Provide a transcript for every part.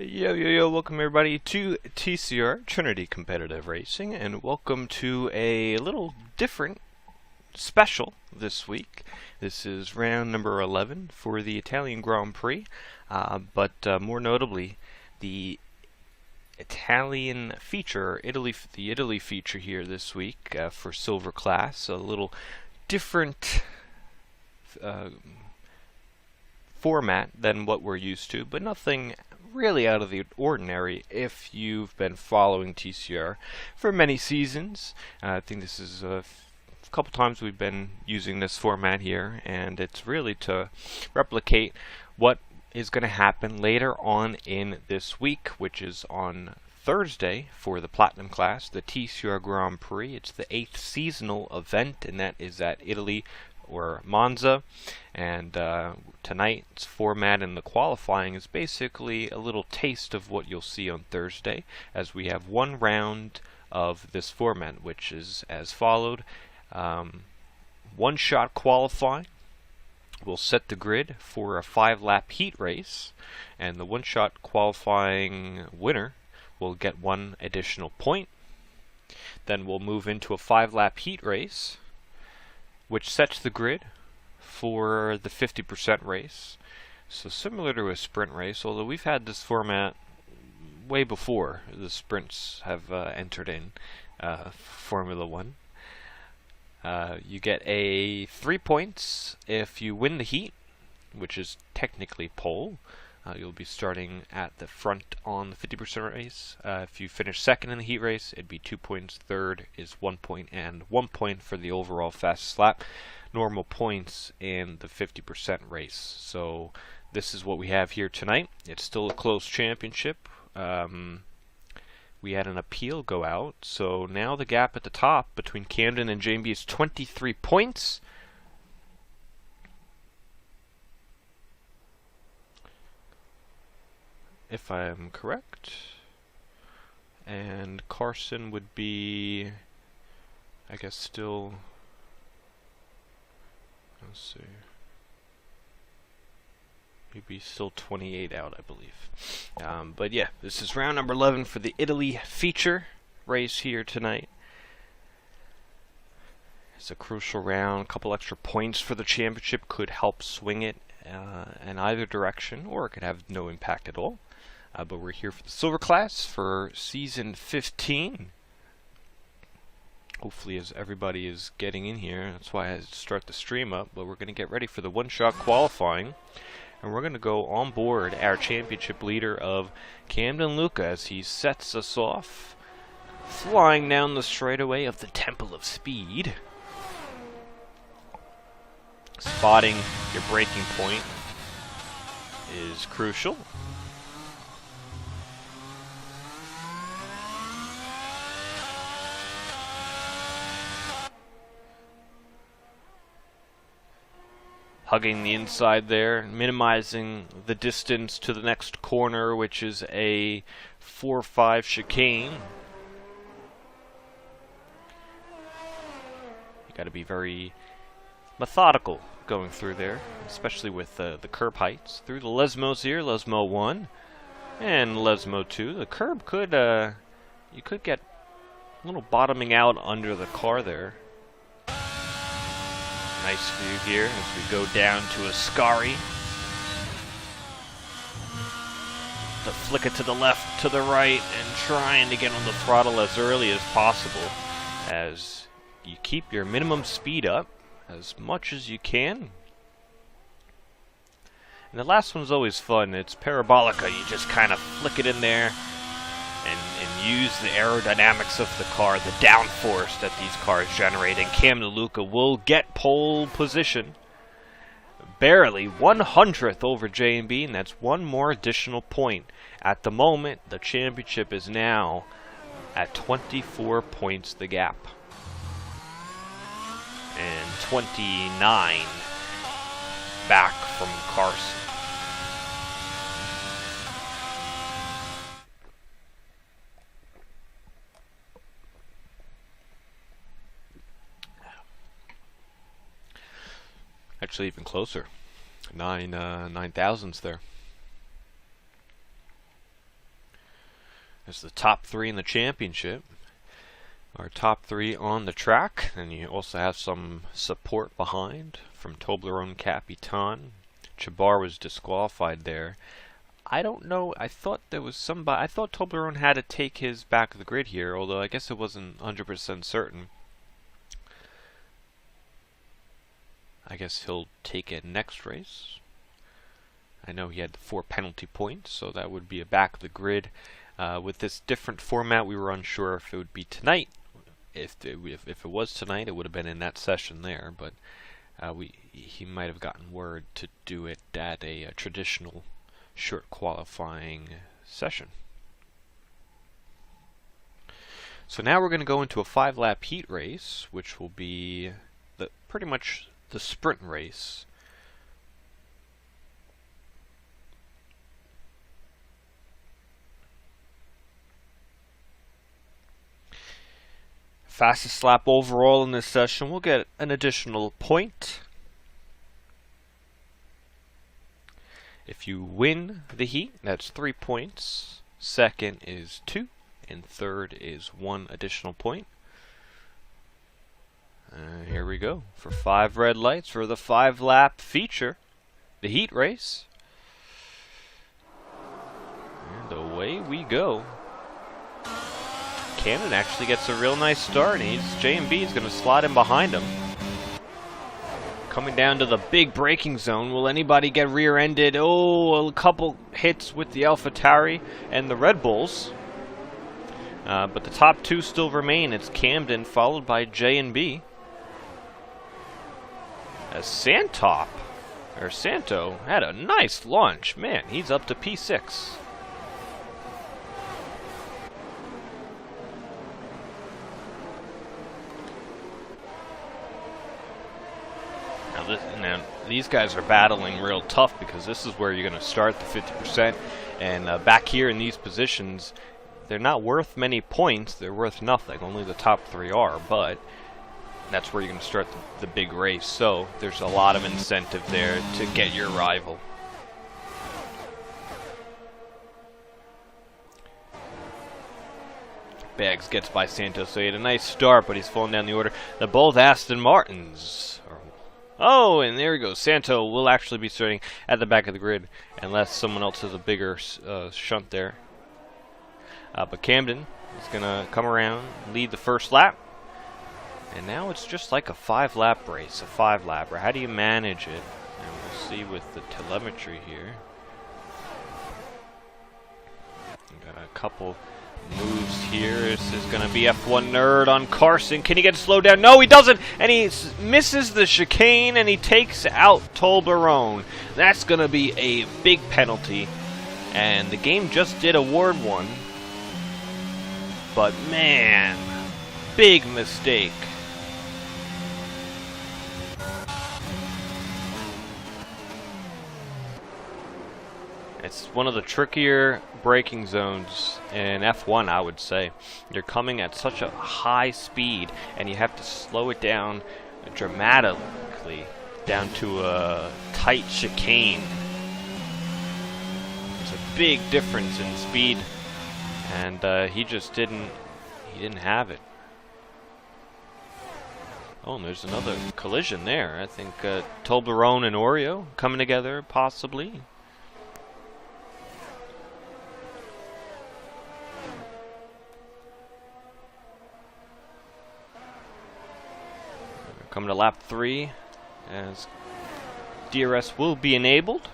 Yo, welcome everybody to TCR, Trinity Competitive Racing, and welcome to a little different special this week. This is round number 11 for the Italian Grand Prix, but more notably, the Italian feature, the Italy feature here this week for Silver Class, a little different format than what we're used to, but nothing really out of the ordinary if you've been following TCR for many seasons. I think this is a couple times we've been using this format here, and it's really to replicate what is going to happen later on in this week, which is on Thursday for the Platinum class, the TCR Grand Prix. It's the 8th seasonal event, and that is at Italy or Monza, and tonight's format in the qualifying is basically a little taste of what you'll see on Thursday, as we have one round of this format, which is as followed. One-shot qualifying will set the grid for a 5-lap heat race, and the one-shot qualifying winner will get one additional point. Then we'll move into a 5-lap heat race, which sets the grid for the 50% race. So similar to a sprint race, although we've had this format way before the sprints have entered in Formula One. You get 3 points if you win the heat, which is technically pole. You'll be starting at the front on the 50% race. If you finish second in the heat race, it'd be 2 points. Third is 1 point, and 1 point for the overall fastest lap. Normal points in the 50% race. So this is what we have here tonight. It's still a close championship. We had an appeal go out, so now the gap at the top between Camden and JB is 23 points. If I am correct. And Carson would be, I guess, still, let's see, he'd be still 28 out, I believe. But yeah, this is round number 11 for the Italy feature race here tonight. It's a crucial round. A couple extra points for the championship could help swing it in either direction, or it could have no impact at all. But we're here for the Silver Class for Season 15. Hopefully as everybody is getting in here, that's why I start the stream up, but we're going to get ready for the one-shot qualifying. And we're going to go on board our championship leader of Camden Luca as he sets us off, flying down the straightaway of the Temple of Speed. Spotting your braking point is crucial. Hugging the inside there, minimizing the distance to the next corner, which is a 4-5 chicane. You got to be very methodical going through there, especially with the curb heights. Through the Lesmos here, Lesmo 1 and Lesmo 2. The curb could, you could get a little bottoming out under the car there. Nice view here as we go down to Ascari. To flick it to the left, to the right, and trying to get on the throttle as early as possible as you keep your minimum speed up as much as you can. And the last one's always fun. It's Parabolica. You just kind of flick it in there and use the aerodynamics of the car, the downforce that these cars generate, and Camden Luca will get pole position. Barely 100th over J&B, and that's one more additional point. At the moment, the championship is now at 24 points the gap. And 29 back from Carson. Actually, even closer. 9 thousandths there. There's the top 3 in the championship. Our top 3 on the track, and you also have some support behind from Toblerone Capitan. Chabar was disqualified there. I don't know. I thought there was somebody. I thought Toblerone had to take his back of the grid here, although I guess it wasn't 100% certain. I guess he'll take it next race. I know he had 4 penalty points, so that would be a back of the grid. With this different format, we were unsure if it would be tonight. If it was tonight, it would have been in that session there, but he might have gotten word to do it at a traditional short qualifying session. So now we're going to go into a 5-lap heat race, which will be pretty much the sprint race. Fastest lap overall in this session will get an additional point. If you win the heat, that's 3 points. Second is 2, and third is 1 additional point. Here we go for 5 red lights for the 5-lap feature, the heat race. And away we go. Camden actually gets a real nice start. J&B is going to slot in behind him. Coming down to the big braking zone. Will anybody get rear-ended? Oh, a couple hits with the AlphaTauri and the Red Bulls. But the top 2 still remain. It's Camden followed by J&B. As Santo had a nice launch. Man, he's up to P6. Now, these guys are battling real tough because this is where you're going to start the 50%. And back here in these positions, they're not worth many points. They're worth nothing. Only the top 3 are, but that's where you're going to start the big race. So there's a lot of incentive there to get your rival. Baggs gets by Santos, so he had a nice start, but he's falling down the order. They're both Aston Martins. Oh, and there we go. Santo will actually be starting at the back of the grid unless someone else has a bigger shunt there. But Camden is going to come around, lead the first lap. And now it's just like a 5-lap race, a 5-lapper. How do you manage it? And we'll see with the telemetry here. We've got a couple moves here. This is going to be F1 Nerd on Carson. Can he get slowed down? No, he doesn't. And he misses the chicane, and he takes out Toblerone. That's going to be a big penalty. And the game just did award 1. But, man, big mistake. It's one of the trickier braking zones in F1, I would say. You're coming at such a high speed, and you have to slow it down dramatically down to a tight chicane. There's a big difference in speed, and he just didn't have it. Oh, and there's another collision there. I think Toblerone and Oreo coming together, possibly. Coming to lap 3 as DRS will be enabled.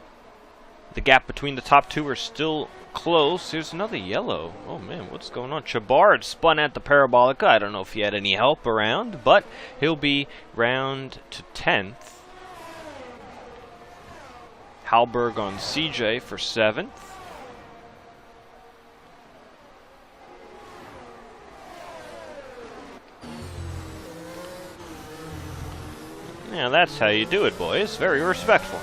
The gap between the top 2 are still close. Here's another yellow. Oh man, what's going on? Chabard spun at the Parabolica. I don't know if he had any help around, but he'll be round to 10th. Halberg on CJ for 7th. Yeah, that's how you do it, boys. Very respectful.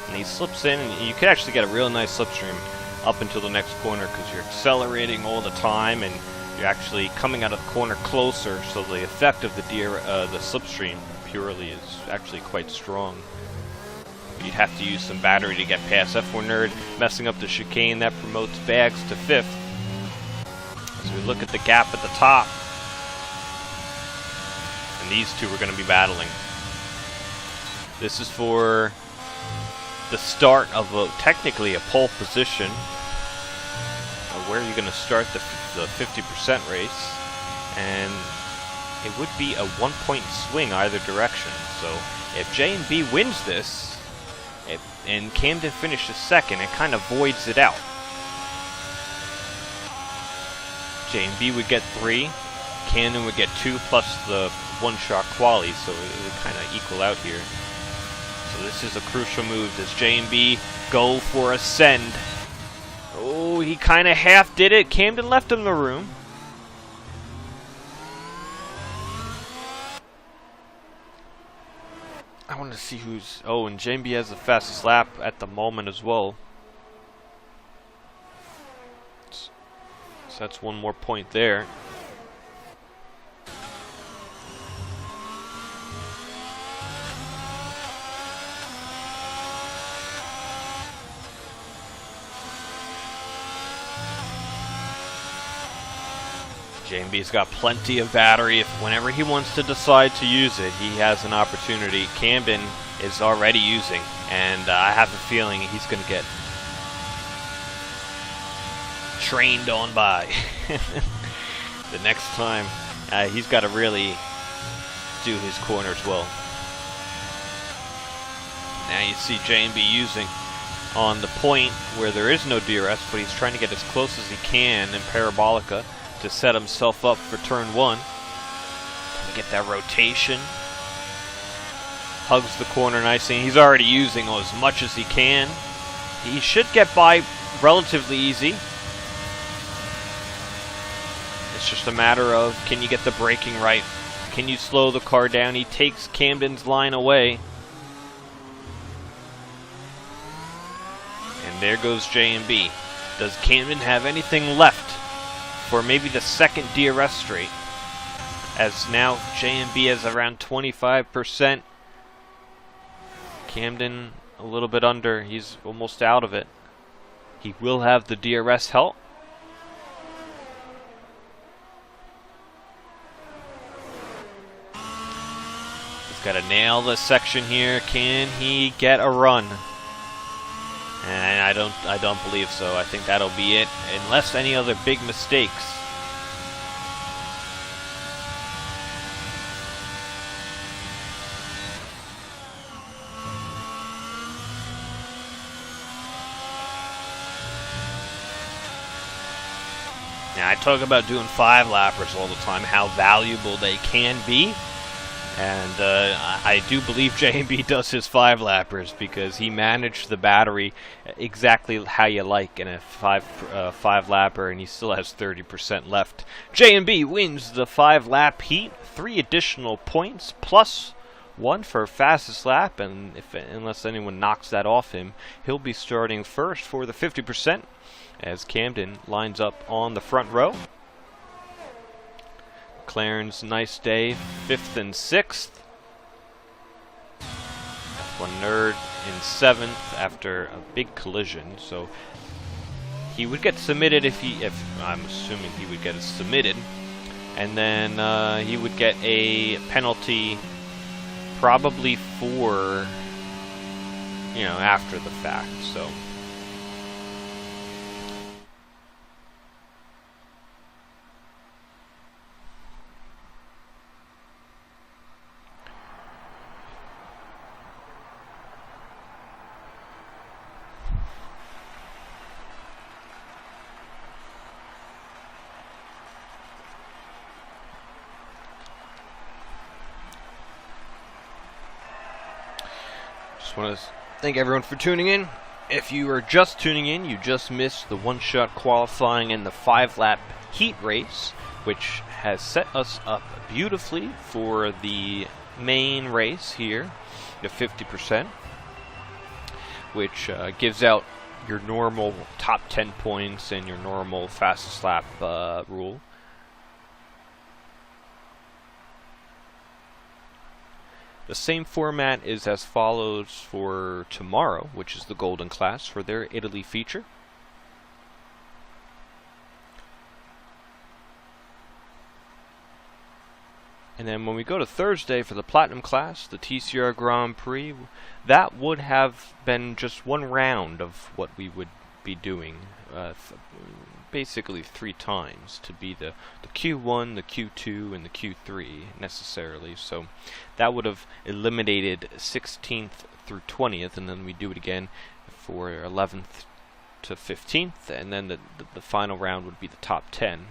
And he slips in, and you can actually get a real nice slipstream up until the next corner because you're accelerating all the time, and you're actually coming out of the corner closer, so the effect of the slipstream purely is actually quite strong. You'd have to use some battery to get past F1 Nerd, messing up the chicane. That promotes Baggs to 5th. As we look at the gap at the top, and these two are going to be battling. This is for the start of technically a pole position. Where are you going to start the 50% race? And it would be a 1-point swing either direction. So if J&B wins this, and Camden finishes second, it kind of voids it out. J&B would get 3, Camden would get 2 plus the one-shot quali, so it would kind of equal out here. So this is a crucial move. Does J&B go for a send? Oh, he kind of half did it. Camden left him the room. I want to see who's... Oh, and J&B has the fastest lap at the moment as well. So that's 1 more point there. J&B's got plenty of battery. If whenever he wants to decide to use it, he has an opportunity. Camden is already using, and I have a feeling he's going to get trained on by. The next time, he's got to really do his corners well. Now you see J&B using on the point where there is no DRS, but he's trying to get as close as he can in Parabolica to set himself up for turn 1. Get that rotation. Hugs the corner nicely. He's already using as much as he can. He should get by relatively easy. It's just a matter of, can you get the braking right? Can you slow the car down? He takes Camden's line away. And there goes J&B. Does Camden have anything left for maybe the second DRS straight? As now J&B is around 25%. Camden a little bit under. He's almost out of it. He will have the DRS help. He's got to nail this section here. Can he get a run? And I don't believe so. I think that'll be it, unless any other big mistakes. Now, I talk about doing 5-lappers all the time, how valuable they can be. And I do believe J&B does his 5-lappers because he managed the battery exactly how you like in a 5-lapper, and he still has 30% left. J&B wins the 5-lap heat, 3 additional points, plus 1 for fastest lap, and unless anyone knocks that off him, he'll be starting first for the 50% as Camden lines up on the front row. Clarence, nice day, 5th and 6th. F1 Nerd in 7th after a big collision. So he would get submitted if I'm assuming he would get it submitted, and then he would get a penalty probably for, after the fact. So. I want to thank everyone for tuning in. If you are just tuning in, you just missed the one-shot qualifying and the 5-lap heat race, which has set us up beautifully for the main race here, the 50%, which gives out your normal top 10 points and your normal fastest lap rule. The same format is as follows for tomorrow, which is the Golden Class for their Italy feature. And then when we go to Thursday for the Platinum class, the TCR Grand Prix, that would have been just one round of what we would be doing, basically 3 times, to be the Q1, the Q2, and the Q3 necessarily. So that would have eliminated 16th through 20th, and then we do it again for 11th to 15th, and then the final round would be the top 10.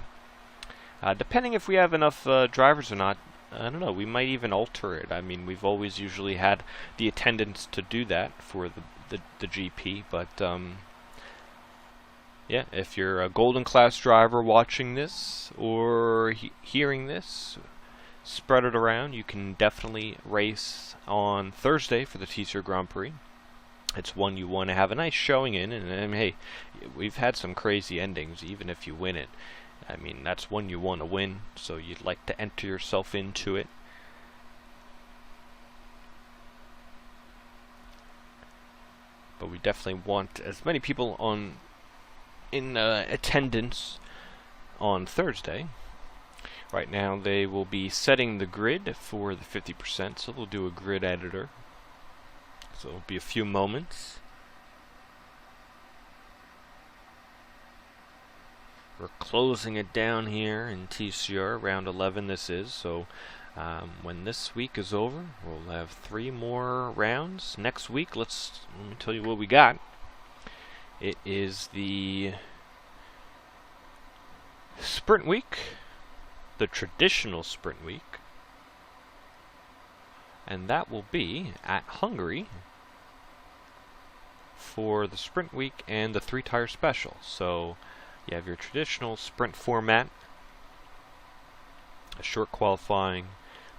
Depending if we have enough drivers or not, I don't know, we might even alter it. I mean, we've always usually had the attendance to do that for the GP, but yeah, if you're a Golden Class driver watching this or hearing this, spread it around. You can definitely race on Thursday for the TCR Grand Prix. It's one you want to have a nice showing in, and hey, we've had some crazy endings, even if you win it. I mean, that's one you want to win, so you'd like to enter yourself into it. But we definitely want as many people in attendance on Thursday. Right now they will be setting the grid for the 50%, so they'll do a grid editor. So it'll be a few moments. We're closing it down here in TCR, round 11 this is, so when this week is over, we'll have 3 more rounds. Next week, let me tell you what we got. It is the Sprint Week, the traditional Sprint Week, and that will be at Hungary for the Sprint Week and the 3-tire special. So you have your traditional sprint format, a short qualifying,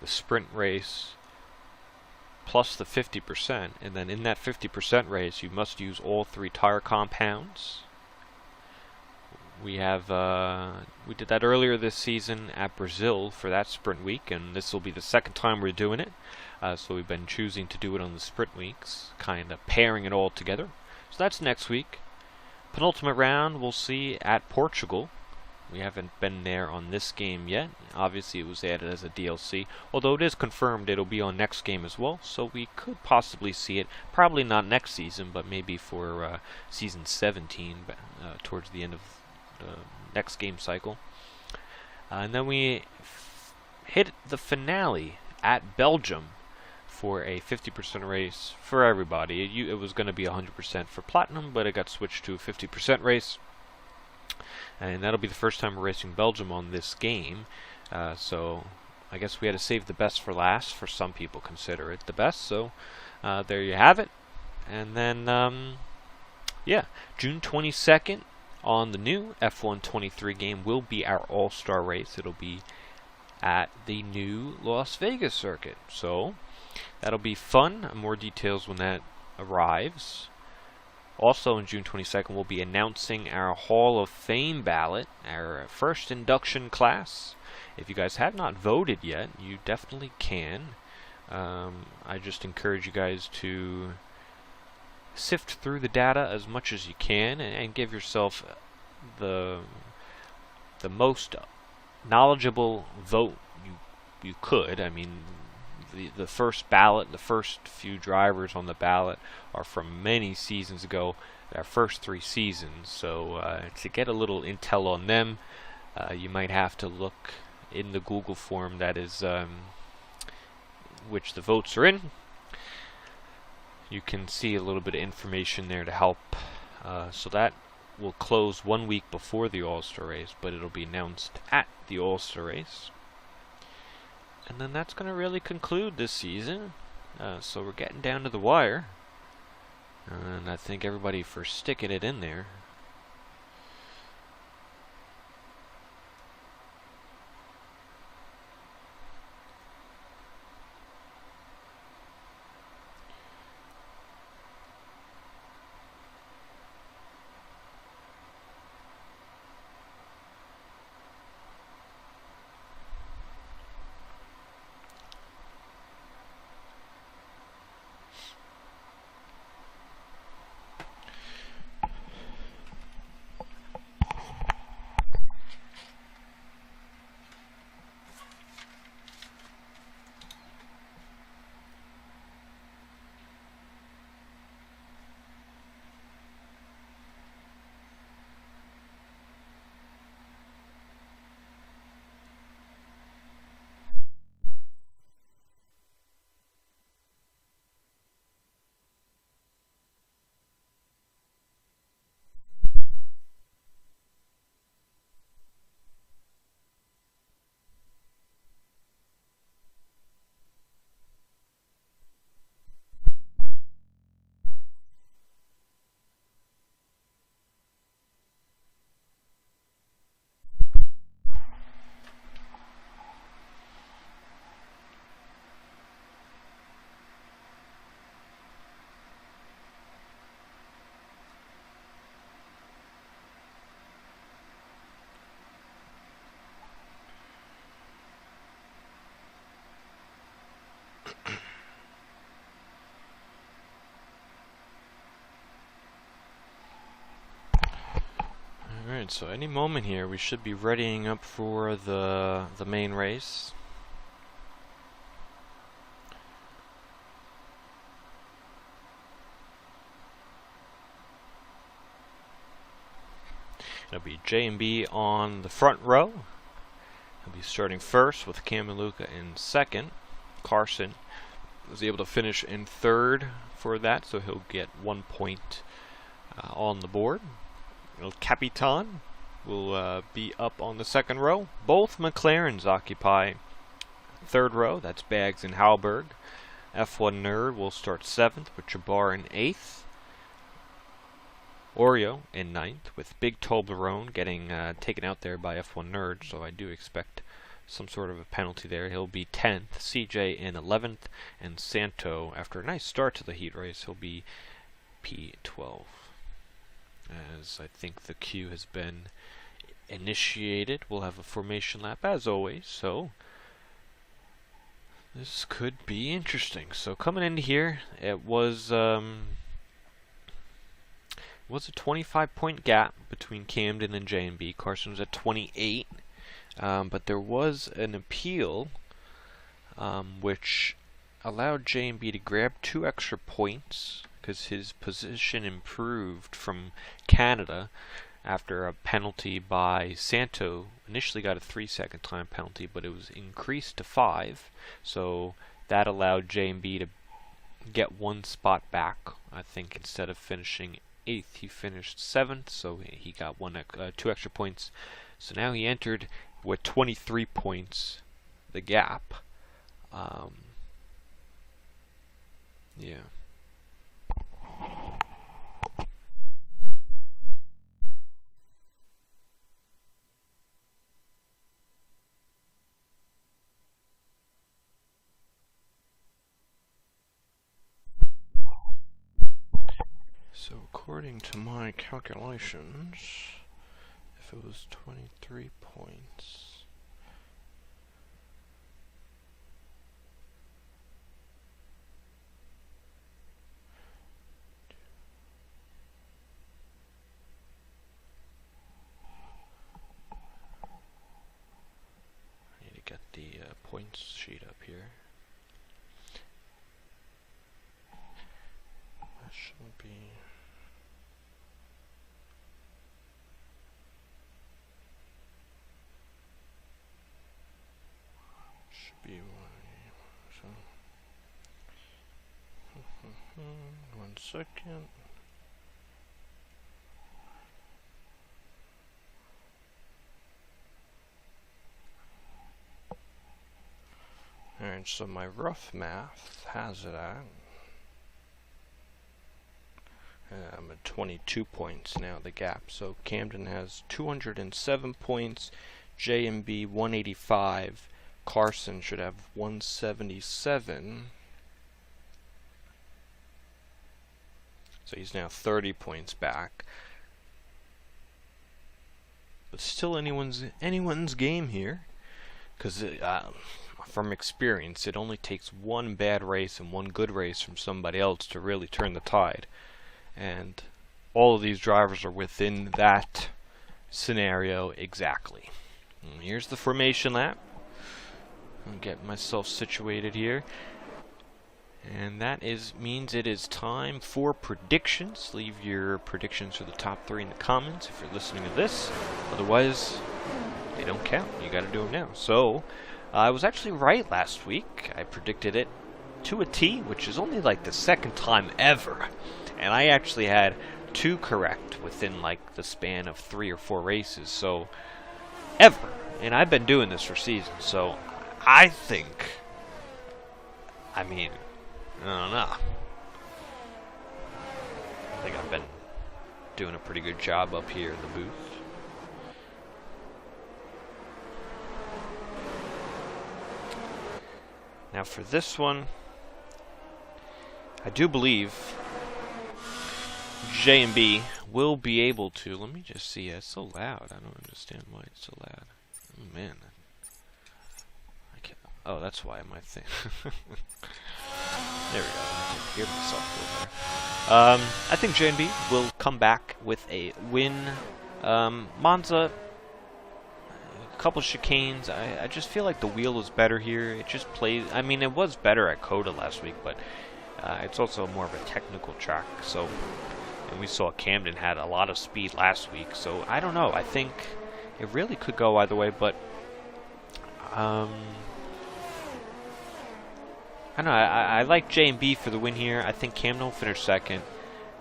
the sprint race, plus the 50%, and then in that 50% race you must use all 3 tire compounds. We have we did that earlier this season at Brazil for that sprint week, and this will be the 2nd time we're doing it. So we've been choosing to do it on the sprint weeks, kind of pairing it all together. So that's next week. Penultimate round we'll see at Portugal. We haven't been there on this game yet. Obviously it was added as a DLC, although it is confirmed it'll be on next game as well, so we could possibly see it, probably not next season, but maybe for season 17, towards the end of the next game cycle. And then we hit the finale at Belgium for a 50% race for everybody. It was going to be 100% for Platinum, but it got switched to a 50% race. And that'll be the first time we're racing Belgium on this game. So I guess we had to save the best for last. For some people consider it the best. So there you have it. And then, yeah, June 22nd on the new F1 23 game will be our All-Star race. It'll be at the new Las Vegas circuit. So that'll be fun. More details when that arrives. Also on June 22nd, we'll be announcing our Hall of Fame ballot, our first induction class. If you guys have not voted yet, you definitely can. I just encourage you guys to sift through the data as much as you can and give yourself the most knowledgeable vote you could. I mean, the first ballot, the first few drivers on the ballot are from many seasons ago, our first 3 seasons. So to get a little intel on them, you might have to look in the Google form that is which the votes are in. You can see a little bit of information there to help. So that will close 1 week before the All-Star race, but it'll be announced at the All-Star race. And then that's going to really conclude this season. So we're getting down to the wire. And I thank everybody for sticking it in there. Alright, so any moment here we should be readying up for the main race. It'll be J&B on the front row. He'll be starting first with Cam and Luca in second. Carson was able to finish in third for that, so he'll get 1 point on the board. El Capitan will be up on the second row. Both McLarens occupy third row. That's Baggs and Halberg. F1 Nerd will start seventh with Jabbar in eighth. Oreo in ninth, with Big Toblerone getting taken out there by F1 Nerd, so I do expect some sort of a penalty there. He'll be 10th, CJ in 11th, and Santo, after a nice start to the heat race, he'll be P12. As I think the queue has been initiated, we'll have a formation lap as always, so this could be interesting. So coming into here, it was a 25-point gap between Camden and J&B. Carson was at 28, but there was an appeal which allowed J&B to grab 2 extra points because his position improved from Canada after a penalty by Santo. Initially got a 3-second time penalty, but it was increased to 5, so that allowed J&B to get 1 spot back. I think instead of finishing 8th, he finished 7th, so he got 2 extra points. So now he entered with 23 points, the gap. Yeah. So according to my calculations, if it was 23 points, I need to get the points sheet up here. That shouldn't be. Be so 1 second. Alright, so my rough math has it at I'm at 22 points now, the gap. So Camden has 207 points, J&B 185. Carson should have 177. So he's now 30 points back. But still anyone's game here. Because from experience, it only takes 1 bad race and 1 good race from somebody else to really turn the tide. And all of these drivers are within that scenario exactly. And here's the formation lap. I'm getting myself situated here, and that means it is time for predictions. Leave your predictions for the top 3 in the comments if you're listening to this. Otherwise, they don't count. You got to do them now. So I was actually right last week. I predicted it to a T, which is only like the 2nd time ever, and I actually had 2 correct within like the span of 3 or 4 races. So ever, and I've been doing this for seasons. So I think, I don't know. I think I've been doing a pretty good job up here in the booth. Now for this one, I do believe J&B will be able to, let me just see, it's so loud. I don't understand why it's so loud. Oh man. Oh, that's why my thing. There we go. I can hear myself a little better. I think J&B will come back with a win Monza, a couple chicanes. I just feel like the wheel was better here. It just plays. I mean, it was better at Coda last week, but it's also more of a technical track. So, and we saw Camden had a lot of speed last week. So I don't know. I think it really could go either way, but I don't know. I like J and B for the win here. I think Camden will finish second,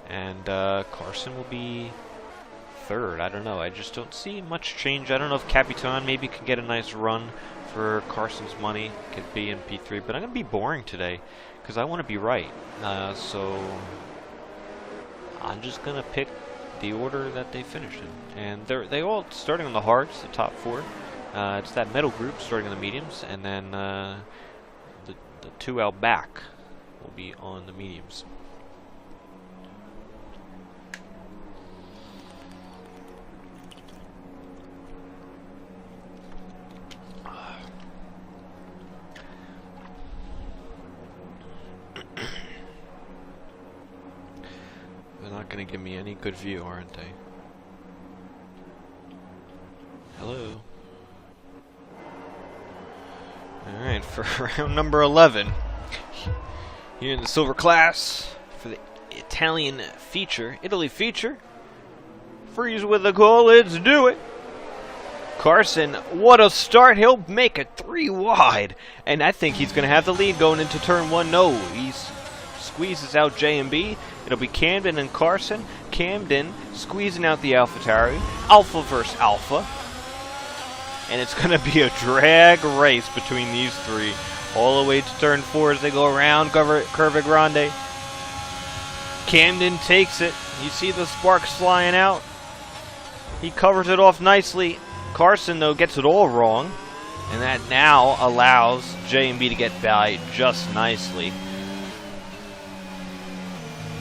and Carson will be third. I don't know. I just don't see much change. I don't know if Capitan maybe could get a nice run for Carson's money. Could be in P3, but I'm going to be boring today because I want to be right. So I'm just going to pick the order that they finished in. And they all starting on the hards, the top four. It's that middle group starting on the mediums, and then the two out back will be on the mediums. They're not going to give me any good view, aren't they? Hello. Alright, for round number 11, here in the silver class, for the Italian feature, Italy feature, freeze with the goal, let's do it! Carson, what a start, he'll make it 3 wide, and I think he's going to have the lead going into turn 1. No, he squeezes out J and B, it'll be Camden and Carson, Camden squeezing out the AlphaTauri, Alpha versus Alpha. And it's going to be a drag race between these three all the way to turn 4 as they go around Curva Grande. Camden takes it. You see the sparks flying out. He covers it off nicely. Carson, though, gets it all wrong. And that now allows J&B to get by just nicely.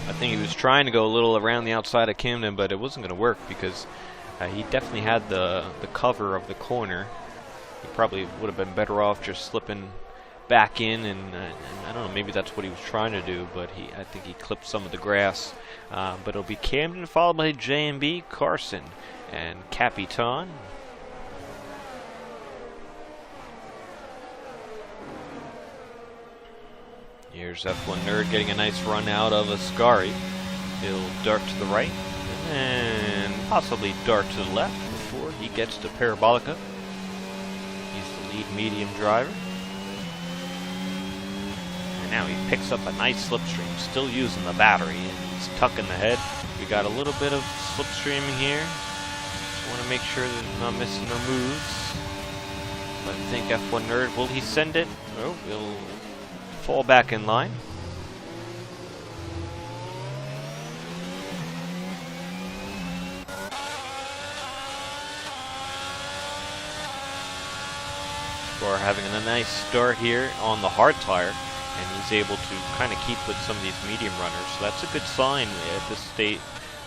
I think he was trying to go a little around the outside of Camden, but it wasn't going to work because he definitely had the cover of the corner. He probably would have been better off just slipping back in, and I don't know, maybe that's what he was trying to do, but I think he clipped some of the grass. But it'll be Camden followed by J&B, Carson, and Capitan. Here's F1 Nerd getting a nice run out of Ascari. He'll dart to the right, and possibly dart to the left before he gets to Parabolica. He's the lead medium driver. And now he picks up a nice slipstream, still using the battery, and he's tucking the head. We got a little bit of slipstreaming here. Just want to make sure that he's not missing no moves. But I think F1 Nerd, will he send it? Oh, he'll fall back in line. For having a nice start here on the hard tire, and he's able to kind of keep with some of these medium runners. So that's a good sign at this state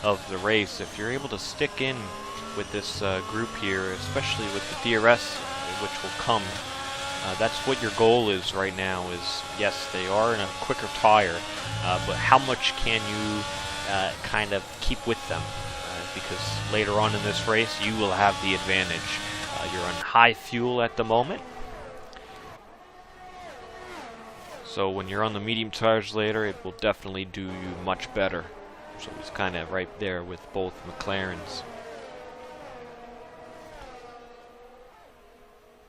of the race. If you're able to stick in with this group here, especially with the DRS, which will come, that's what your goal is right now. Is yes, they are in a quicker tire, but how much can you kind of keep with them? Because later on in this race, you will have the advantage. You're on high fuel at the moment. So when you're on the medium tires later, it will definitely do you much better. So he's kind of right there with both McLarens.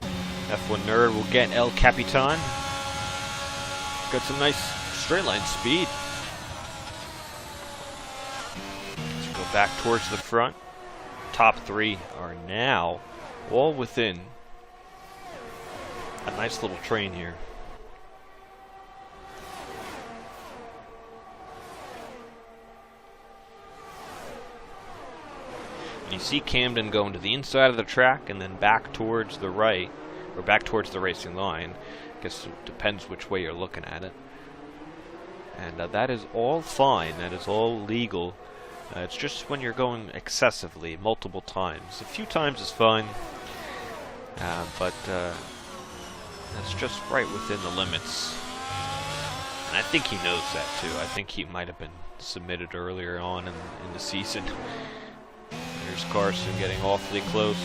F1 Nerd will get El Capitan. Got some nice straight line speed. Let's go back towards the front. Top 3 are now all within a nice little train here. You see Camden going to the inside of the track and then back towards the right, or back towards the racing line. I guess it depends which way you're looking at it. And that is all fine. That is all legal. It's just when you're going excessively, multiple times. A few times is fine, but that's just right within the limits. And I think he knows that too. I think he might have been submitted earlier on in the season. Here's Carson getting awfully close.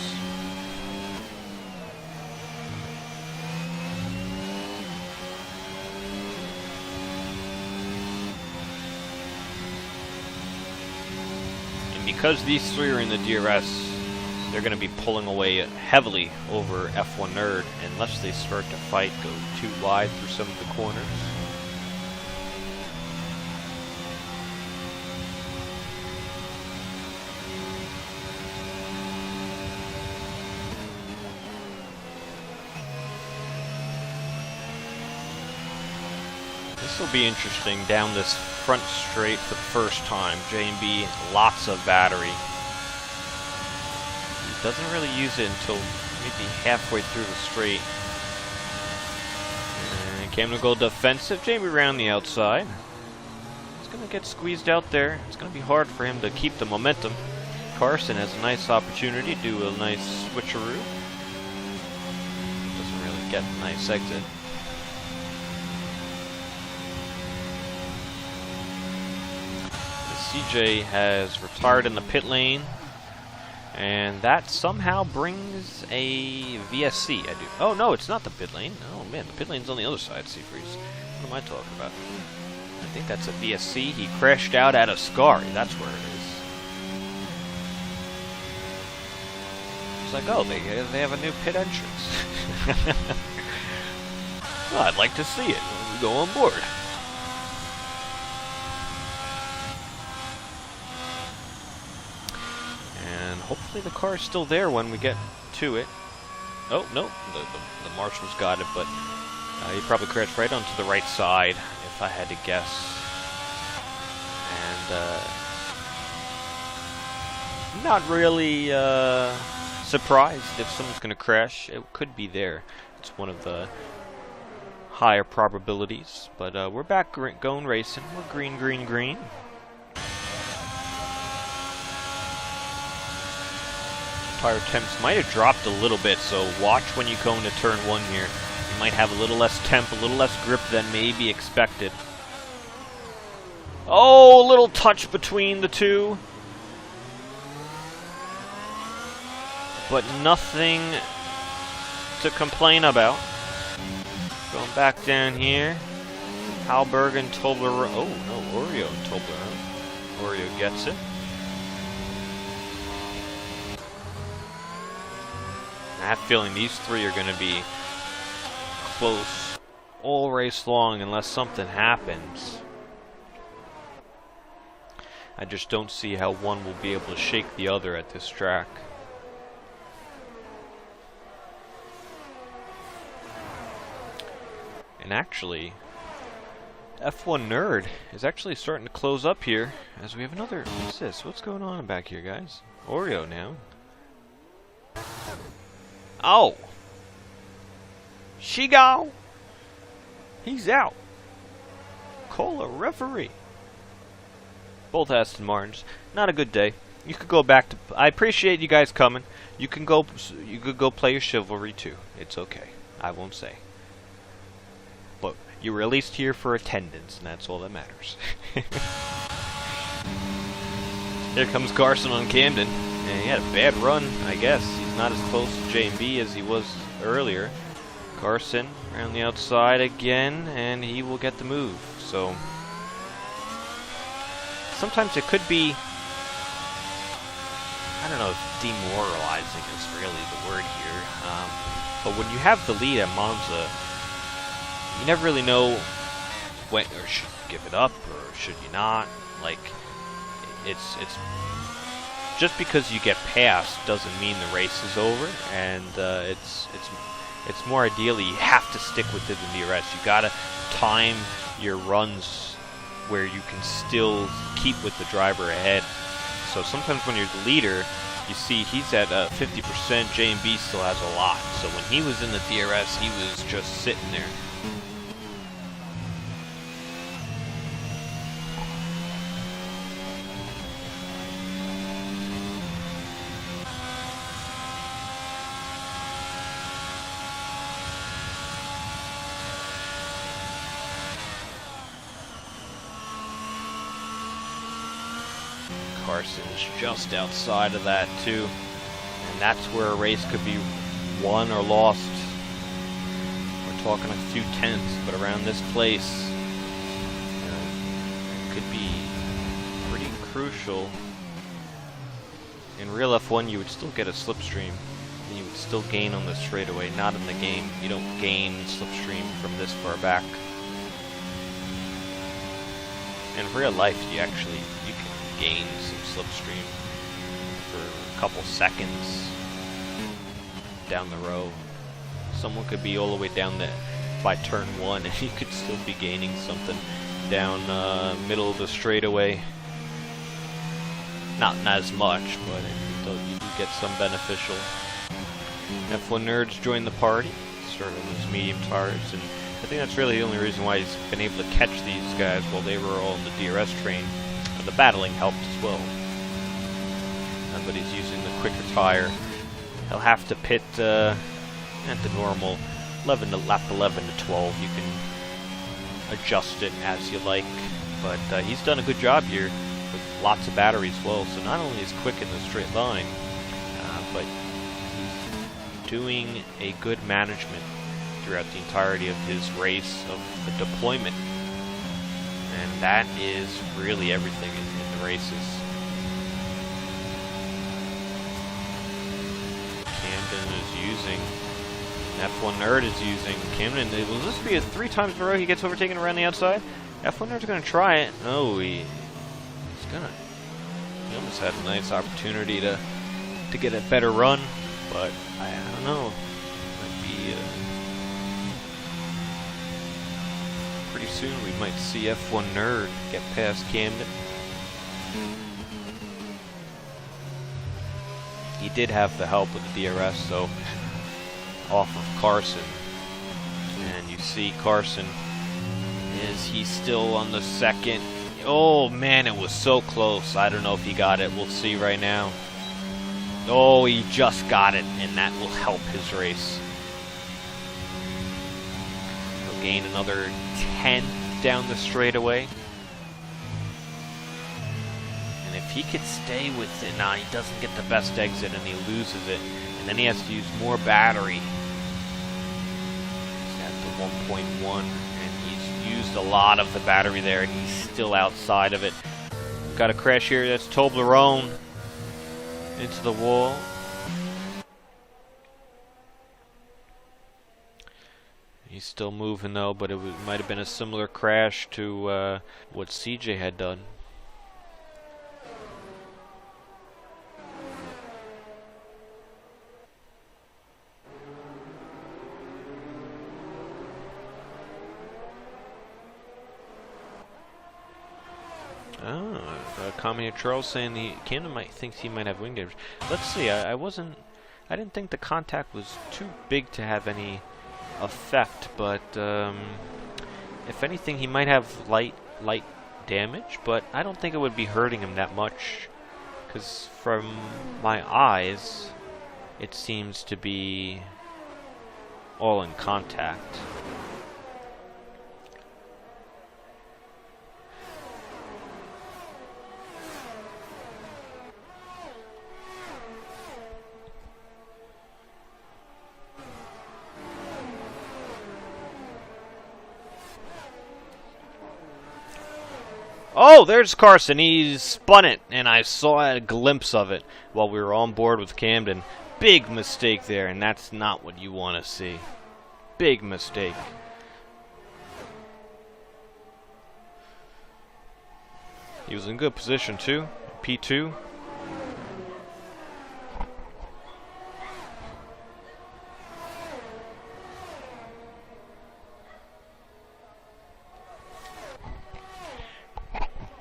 And because these three are in the DRS, they're going to be pulling away heavily over F1 Nerd unless they start to fight, go too wide through some of the corners. This will be interesting down this front straight for the first time. J&B, lots of battery. He doesn't really use it until maybe halfway through the straight. And Camden will go defensive. J&B around the outside. He's going to get squeezed out there. It's going to be hard for him to keep the momentum. Carson has a nice opportunity to do a nice switcheroo. Doesn't really get a nice exit. CJ has retired in the pit lane, and that somehow brings a VSC. I do. Oh no, it's not the pit lane. Oh man, the pit lane's on the other side. Seafreeze. What am I talking about? I think that's a VSC. He crashed out at Ascari. That's where it is. It's like, oh, they have a new pit entrance. Well, I'd like to see it. We go on board. Hopefully the car is still there when we get to it. Oh, no, the marshal's got it, but he probably crashed right onto the right side, if I had to guess. And not really surprised if someone's going to crash. It could be there. It's one of the higher probabilities. But we're back going racing. We're green, green, green. Tire temps might have dropped a little bit, so watch when you go into turn 1 here. You might have a little less temp, a little less grip than maybe expected. Oh, a little touch between the two. But nothing to complain about. Going back down here. Halberg and Toblerone. Oh, no, Oreo and Toblerone. Oreo gets it. I have a feeling these three are going to be close all race long unless something happens. I just don't see how one will be able to shake the other at this track. And actually, F1 Nerd is actually starting to close up here as we have another... What's this? What's going on back here, guys? Oreo now. Oh! She go! He's out. Call a referee. Both Aston Martins. Not a good day. You could go back to... I appreciate you guys coming. You could go play your chivalry too. It's okay. I won't say. But you were at least here for attendance, and that's all that matters. Here comes Carson on Camden. And he had a bad run, I guess. He's not as close to J&B as he was earlier. Carson around the outside again, and he will get the move. So sometimes it could be, I don't know if demoralizing is really the word here. But when you have the lead at Monza, you never really know when, or should you give it up, or should you not? Like, it's just because you get passed doesn't mean the race is over, and it's more ideally you have to stick with it in the DRS. You gotta time your runs where you can still keep with the driver ahead. So sometimes when you're the leader, you see he's at 50%. J&B still has a lot. So when he was in the DRS, he was just sitting there. Carson's just outside of that too. And that's where a race could be won or lost. We're talking a few tenths, but around this place, it could be pretty crucial. In real F1, you would still get a slipstream, and you would still gain on the straightaway. Not in the game. You don't gain slipstream from this far back. In real life, you can gain some slipstream for a couple seconds down the row. Someone could be all the way down there by turn 1, and you could still be gaining something down middle of the straightaway. Not as much, but you do get some beneficial. F1 Nerds joined the party, started with his medium tires, and I think that's really the only reason why he's been able to catch these guys while they were all in the DRS train. The battling helped as well. But he's using the quicker tire. He'll have to pit at the normal lap 11 to 12. You can adjust it as you like, but he's done a good job here with lots of batteries as well. So not only is quick in the straight line, but he's doing a good management throughout the entirety of his race of the deployment, and that is really everything in the races. Camden is using, F1 Nerd is using, Camden, will this be a 3 times in a row he gets overtaken around the outside? F1 Nerd's going to try it. Oh, he almost had a nice opportunity to get a better run, but I don't know. Might be pretty soon we might see F1 Nerd get past Camden. He did have the help with the DRS, so off of Carson. And you see Carson, is he still on the second? Oh man, it was so close. I don't know if he got it. We'll see right now. Oh, he just got it, and that will help his race. He'll gain another 10 down the straightaway. And if he could stay with it, nah, he doesn't get the best exit and he loses it. And then he has to use more battery. He's at the 1.1, and he's used a lot of the battery there, and he's still outside of it. Got a crash here, that's Toblerone into the wall. He's still moving though, but it might have been a similar crash to what CJ had done. Commentator Charles saying Camden thinks he might have wing damage. Let's see. I didn't think the contact was too big to have any effect, but if anything, he might have light damage. But I don't think it would be hurting him that much, because from my eyes, it seems to be all in contact. Oh, there's Carson. He spun it, and I saw a glimpse of it while we were on board with Camden. Big mistake there, and that's not what you want to see. Big mistake. He was in good position, too. P2.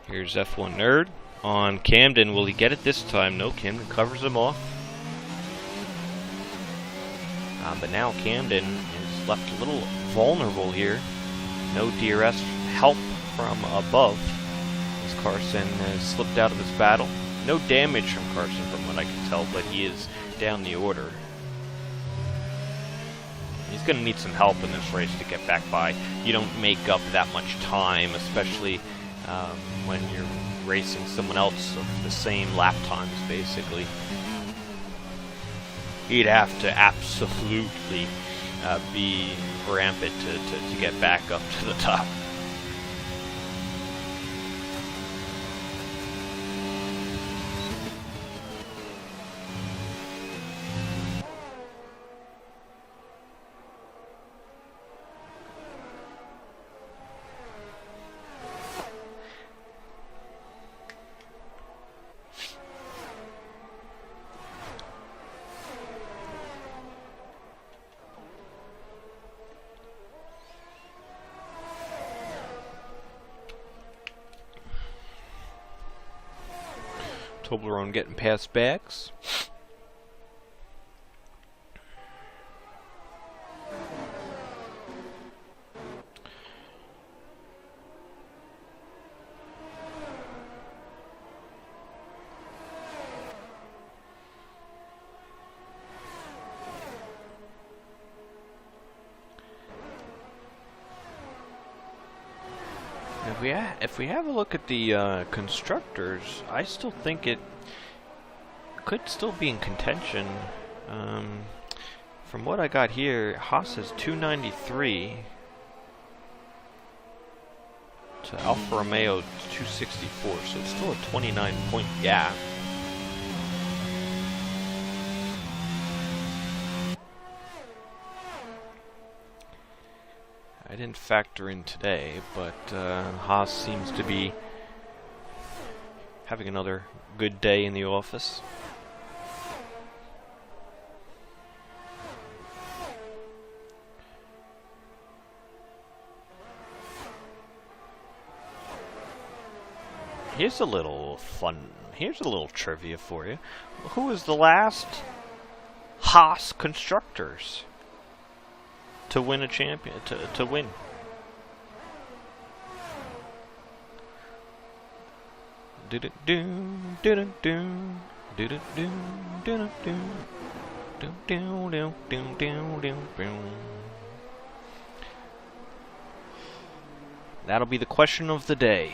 Here's F1 Nerd on Camden. Will he get it this time? No, Camden covers him off. But now Camden is left a little vulnerable here. No DRS help from above, as Carson has slipped out of his battle. No damage from Carson from what I can tell, but he is down the order. He's going to need some help in this race to get back by. You don't make up that much time, especially when you're racing someone else of the same lap times, basically. He'd have to absolutely be rampant to get back up to the top. Toblerone getting past Bags. If we have a look at the constructors, I still think it could still be in contention. From what I got here, Haas is 293 to Alfa Romeo 264, so it's still a 29-point gap. I didn't factor in today, but Haas seems to be having another good day in the office. Here's a little trivia for you. Who was the last Haas constructors to win a champion, to win? That'll be the question of the day.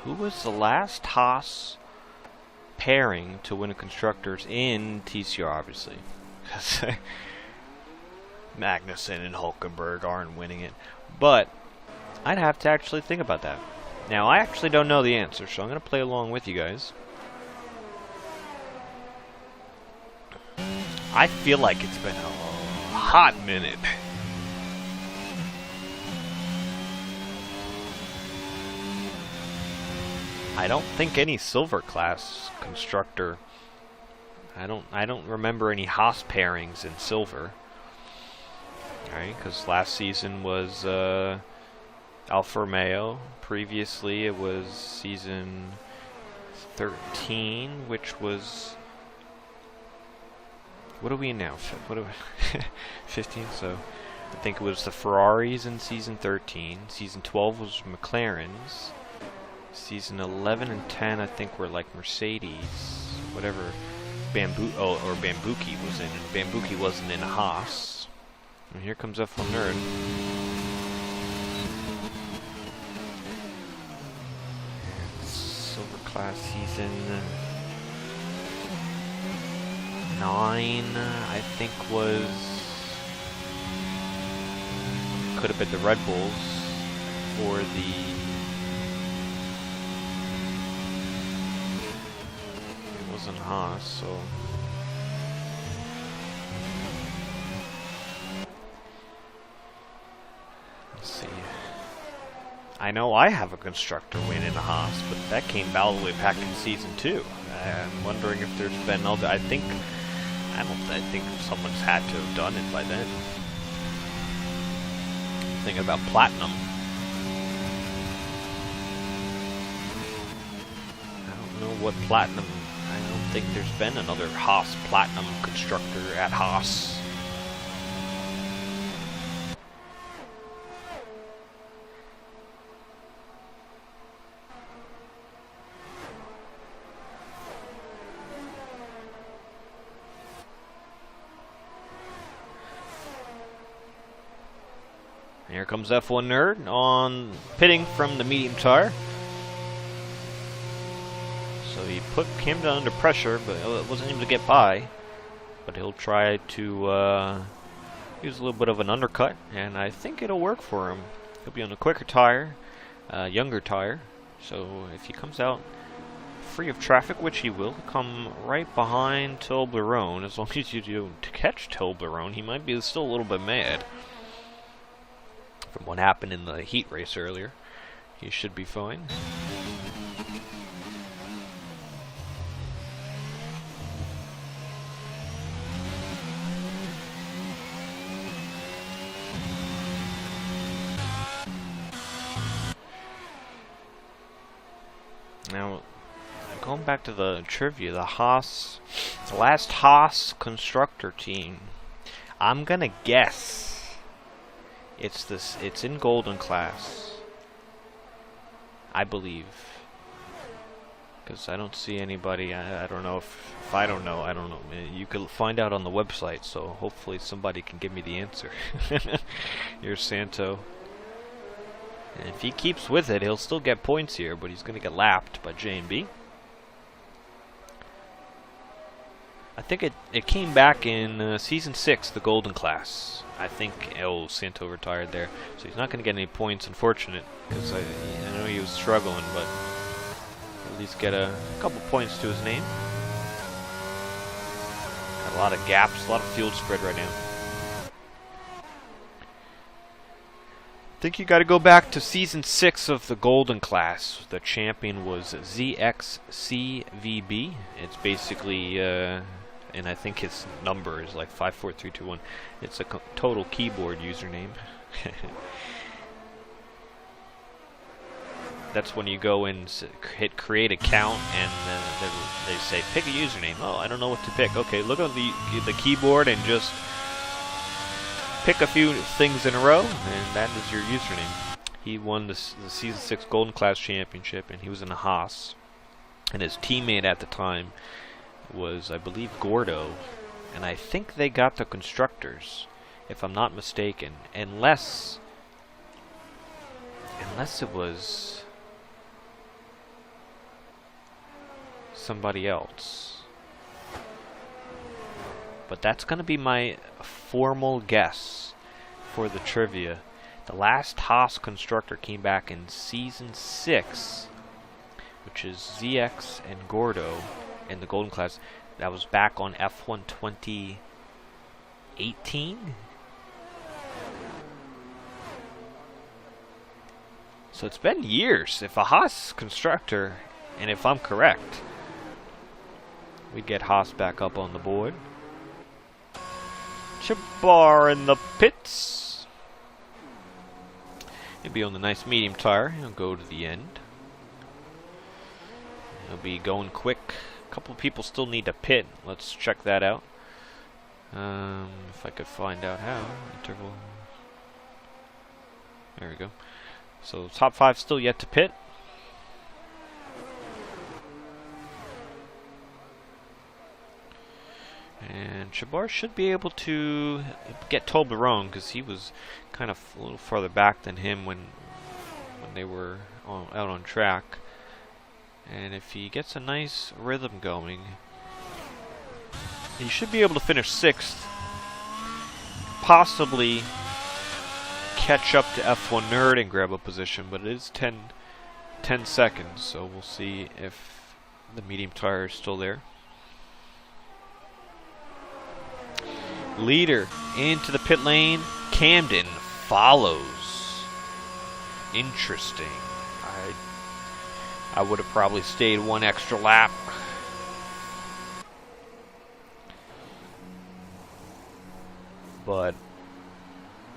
Who was the last Haas pairing to win a constructors in TCR, obviously? Because Magnussen and Hulkenberg aren't winning it. But I'd have to actually think about that. Now, I actually don't know the answer, so I'm going to play along with you guys. I feel like it's been a hot minute. I don't think any silver class constructor. I don't remember any Haas pairings in silver. Alright, because last season was Alfa Romeo. Previously it was season 13, which was... What are we in now? What are we 15, so I think it was the Ferraris in season 13. Season 12 was McLaren's. Season 11 and 10, I think, were like Mercedes, whatever or Bambuki was in. And Bambuki wasn't in a Haas. And here comes F1 Nerd. Silver class season 9, I think, could have been the Red Bulls or the... wasn't Haas, so let's see. I know I have a constructor win in a Haas, but that came all the way back in season 2. I'm wondering if there's been other. I think someone's had to have done it by then. Thinking about Platinum. I don't know what Platinum. I don't think there's been another Haas Platinum constructor at Haas. Here comes F1 Nerd on pitting from the medium tire. he put Camden under pressure, but it wasn't able to get by. But he'll try to use a little bit of an undercut, and I think it'll work for him. He'll be on a quicker tire, younger tire, so if he comes out free of traffic, which he will, come right behind Toblerone. As long as you don't catch Toblerone, he might be still a little bit mad from what happened in the heat race earlier. He should be fine. Now, going back to the trivia, the last Haas constructor team, I'm gonna guess it's in Golden class, I believe, because I don't see anybody. I don't know if I don't know. I don't know. You could find out on the website, so hopefully somebody can give me the answer. Here's Santo. And if he keeps with it, he'll still get points here, but he's going to get lapped by J&B. I think it came back in Season 6, the Golden class. I think Santo retired there, so he's not going to get any points, unfortunate, because I know he was struggling, but at least get a couple points to his name. Got a lot of gaps, a lot of field spread right now. I think you got to go back to Season 6 of the Golden class. The champion was ZXCVB. It's basically, and I think his number is like 54321. It's a total keyboard username. That's when you go and hit create account, and they say pick a username. Oh, I don't know what to pick. Okay, look at the keyboard and just pick a few things in a row, and that is your username. He won the Season 6 Golden Class Championship, and he was in a Haas. And his teammate at the time was, I believe, Gordo. And I think they got the constructors, if I'm not mistaken. Unless it was somebody else. But that's going to be my formal guess for the trivia. The last Haas constructor came back in Season 6, which is ZX and Gordo in the Golden class. That was back on F1 2018. So it's been years. If a Haas constructor, and if I'm correct, we'd get Haas back up on the board. Chabar in the pits. He'll be on the nice medium tire. He'll go to the end. He'll be going quick. A couple of people still need to pit. Let's check that out. If I could find out how. Interval. There we go. So top 5 still yet to pit. And Chabar should be able to get Toblerone, because he was kind of a little farther back than him when they were out on track. And if he gets a nice rhythm going, he should be able to finish 6th. Possibly catch up to F1 Nerd and grab a position, but it is 10 seconds, so we'll see if the medium tire is still there. Leader into the pit lane. Camden follows. Interesting. I would have probably stayed one extra lap. But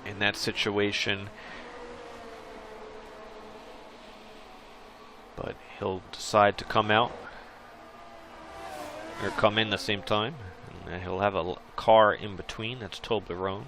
in that situation, but he'll decide to come out or come in the same time. And he'll have a car in between. That's Toblerone.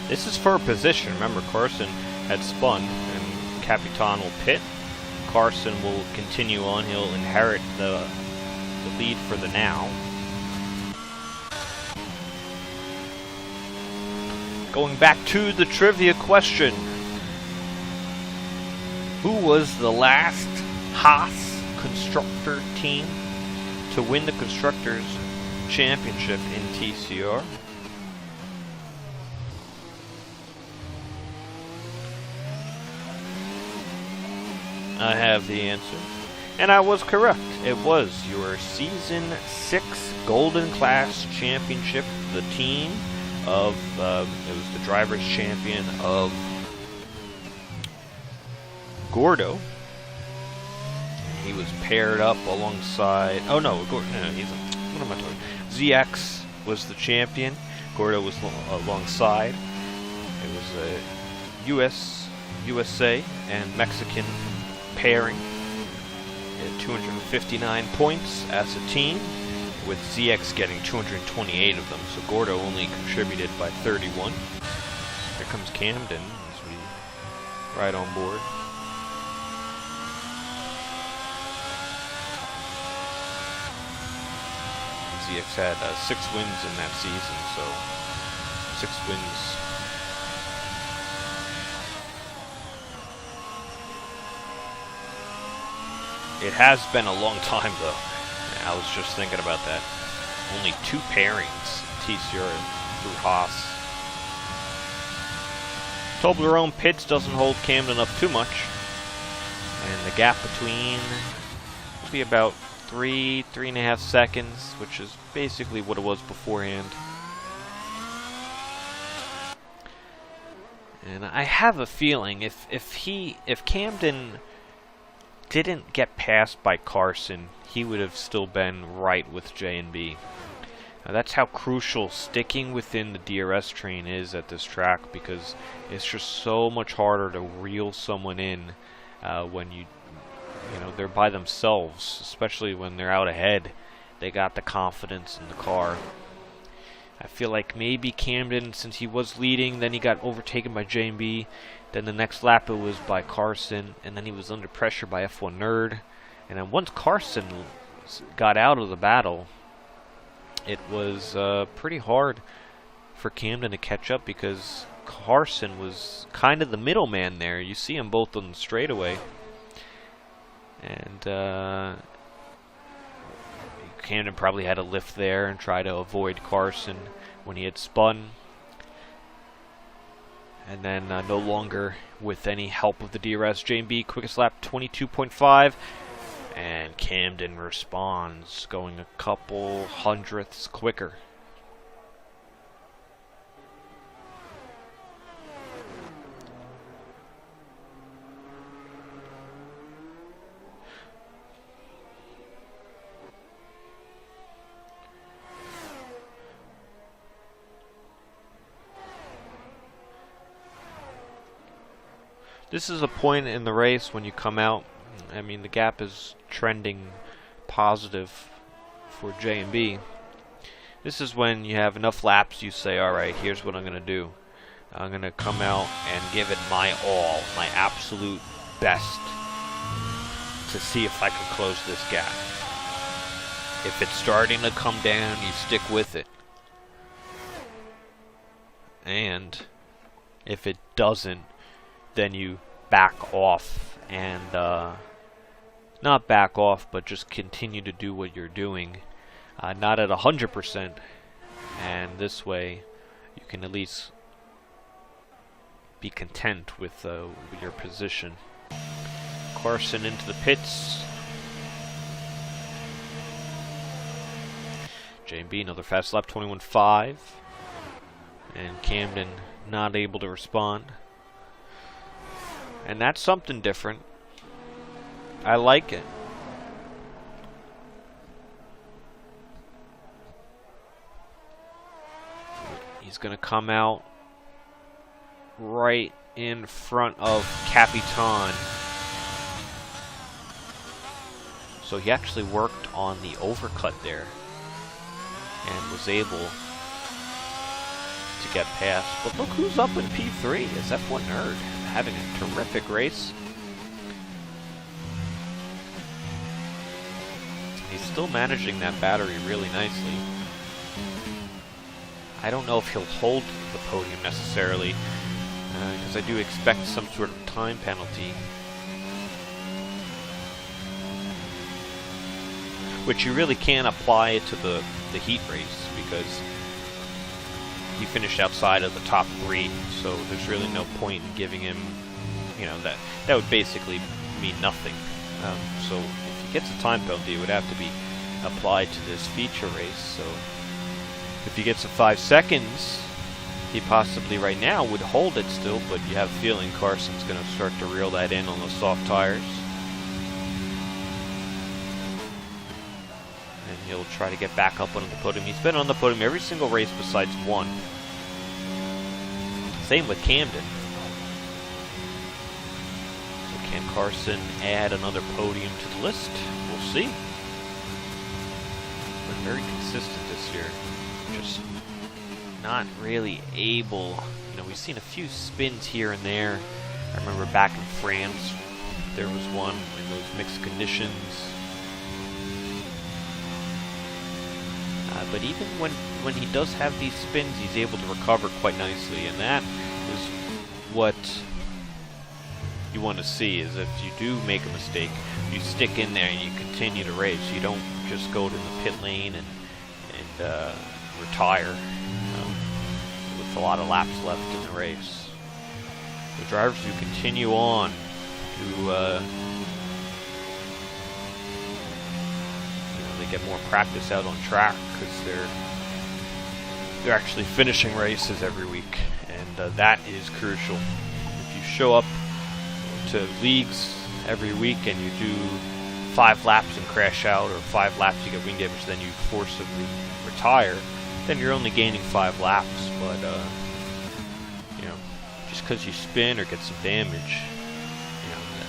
This is for a position. Remember, Carson had spun, and Capitan will pit. Carson will continue on. He'll inherit the lead for the now. Going back to the trivia question. Who was the last Haas constructor team to win the Constructors' Championship in TCR? I have the answer. And I was correct. It was your Season 6 Golden Class Championship. The team of, it was the Drivers' Champion of Gordo. He was paired up alongside, oh no, what am I talking? ZX was the champion. Gordo was alongside. It was a USA and Mexican pairing. They had 259 points as a team, with ZX getting 228 of them, so Gordo only contributed by 31. Here comes Camden as we ride on board. ZX had 6 wins in that season, so 6 wins. It has been a long time, though. I was just thinking about that. Only 2 pairings TCR through Haas. Toblerone Pits doesn't hold Camden up too much. And the gap between will be about 3.5 seconds, which is basically what it was beforehand. And I have a feeling if Camden didn't get passed by Carson, he would have still been right with J&B. Now that's how crucial sticking within the DRS train is at this track, because it's just so much harder to reel someone in when you know, they're by themselves, especially when they're out ahead. They got the confidence in the car. I feel like maybe Camden, since he was leading, then he got overtaken by J&B. Then the next lap it was by Carson, and then he was under pressure by F1 Nerd. And then once Carson got out of the battle, it was pretty hard for Camden to catch up, because Carson was kind of the middleman there. You see them both on the straightaway. And Camden probably had a lift there and try to avoid Carson when he had spun. And then no longer with any help of the DRS. J&B quickest lap 22.5, and Camden responds, going a couple hundredths quicker. This is a point in the race when you come out. I mean, the gap is trending positive for J&B. This is when you have enough laps, you say, alright, here's what I'm going to do. I'm going to come out and give it my all, my absolute best, to see if I can close this gap. If it's starting to come down, you stick with it. And if it doesn't, then you back off, and not back off, but just continue to do what you're doing, not at 100%, and this way you can at least be content with your position. Carson into the pits. J&B another fast lap, 21.5, and Camden not able to respond. And that's something different. I like it. He's going to come out right in front of Capitan. So he actually worked on the overcut there and was able to to get past. But look who's up in P3. Is F1 Nerd having a terrific race. He's still managing that battery really nicely. I don't know if he'll hold the podium necessarily, because I do expect some sort of time penalty. Which you really can't apply it to the heat race, because he finished outside of the top 3, so there's really no point in giving him, you know, that would basically mean nothing. So if he gets a time penalty, it would have to be applied to this feature race. So if he gets a 5 seconds, he possibly right now would hold it still, but you have a feeling Carson's going to start to reel that in on those soft tires. And he'll try to get back up on the podium. He's been on the podium every single race besides one. Same with Camden. So can Carson add another podium to the list? We'll see. Been very consistent this year. Just not really able. You know, we've seen a few spins here and there. I remember back in France, there was one in those mixed conditions. But even when he does have these spins, he's able to recover quite nicely, and that is what you want to see. Is if you do make a mistake, you stick in there and you continue to race. You don't just go to the pit lane and retire with a lot of laps left in the race. The drivers who continue on to get more practice out on track, because they're actually finishing races every week, and that is crucial. If you show up to leagues every week and you do 5 laps and crash out, or 5 laps you get wing damage, then you forcibly retire, then you're only gaining 5 laps. But you know, just because you spin or get some damage,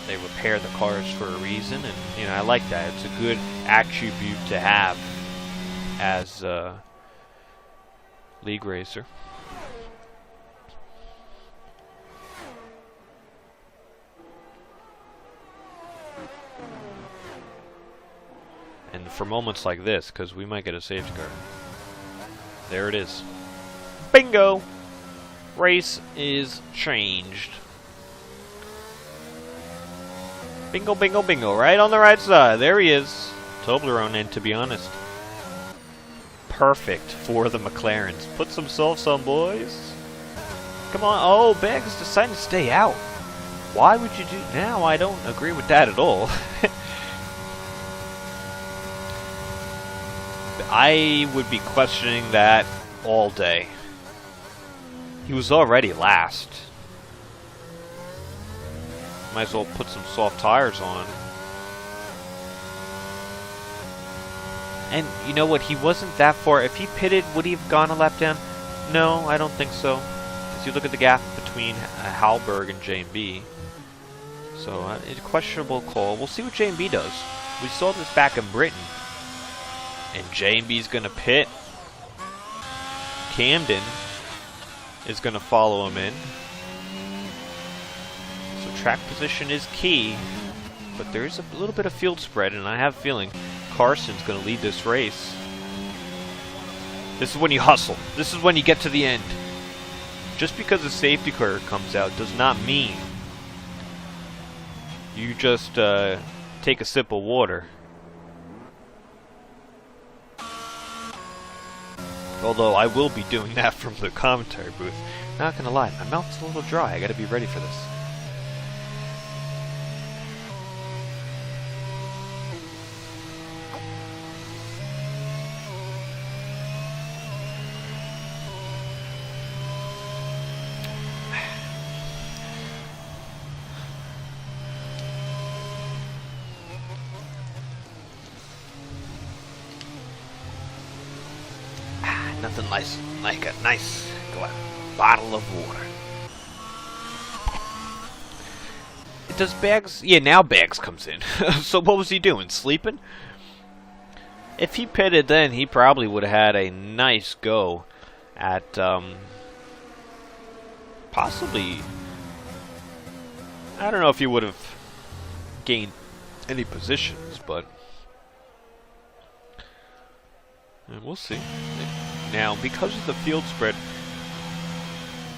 they repair the cars for a reason, and you know, I like that. It's a good attribute to have as a league racer. And for moments like this, because we might get a safety car. There it is. Bingo! Race is changed. Bingo, bingo, bingo, right on the right side. There he is. Toblerone, and to be honest, perfect for the McLarens. Put some softs on, boys. Come on. Oh, Beggs deciding to stay out. Why would you do... Now, I don't agree with that at all. I would be questioning that all day. He was already last. Might as well put some soft tires on. And you know what? He wasn't that far. If he pitted, would he have gone a lap down? No, I don't think so. As you look at the gap between Halberg and J&B. So, it's a questionable call. We'll see what J&B does. We saw this back in Britain. And J&B's going to pit. Camden is going to follow him in. Track position is key, but there is a little bit of field spread, and I have a feeling Carson's going to lead this race. This is when you hustle. This is when you get to the end. Just because a safety car comes out does not mean you just take a sip of water. Although I will be doing that from the commentary booth. Not going to lie, my mouth's a little dry. I got to be ready for this. Nothing like a nice bottle of water. Does Baggs... Yeah, now Baggs comes in. So what was he doing? Sleeping? If he pitted then, he probably would have had a nice go at possibly, I don't know if he would have gained any positions, but we'll see. Now, because of the field spread,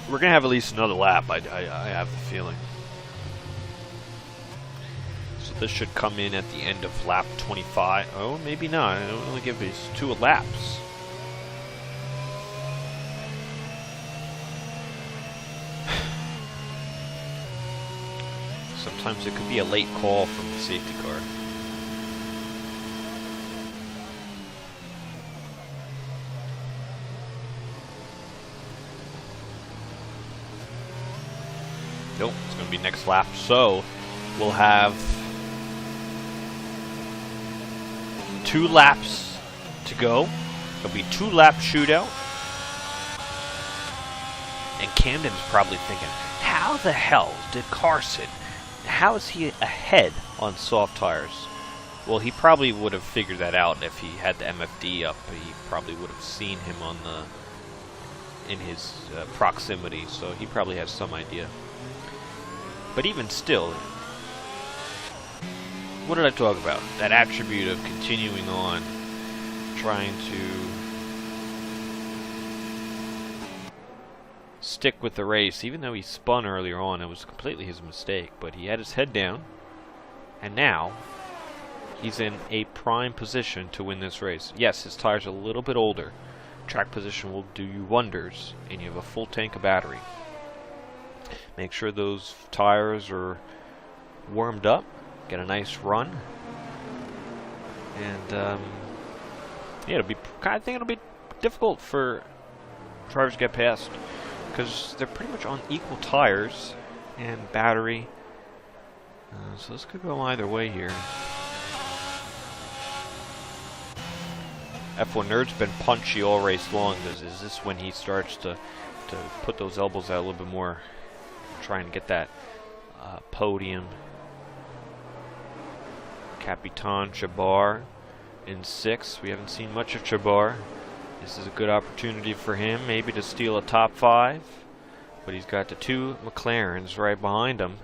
we're going to have at least another lap, I have the feeling. So this should come in at the end of lap 25. Oh, maybe not. It'll only give these 2 laps. Sometimes it could be a late call from the safety car. Nope, it's going to be next lap. So we'll have 2 laps to go. It'll be 2-lap shootout. And Camden's probably thinking, how the hell did Carson, how is he ahead on soft tires? Well, he probably would have figured that out if he had the MFD up. He probably would have seen him on in his proximity, so he probably has some idea. But even still, what did I talk about? That attribute of continuing on, trying to stick with the race. Even though he spun earlier on, it was completely his mistake, but he had his head down, and now he's in a prime position to win this race. Yes, his tires are a little bit older. Track position will do you wonders, and you have a full tank of battery. Make sure those tires are warmed up, get a nice run, and yeah, I think it'll be difficult for drivers to get past because they're pretty much on equal tires and battery. So this could go either way here. F1 Nerd's been punchy all race long. Is this when he starts to put those elbows out a little bit more, trying to get that podium? Capitan Chabar in 6th. We haven't seen much of Chabar. This is a good opportunity for him, maybe to steal a top 5. But he's got the 2 McLarens right behind him.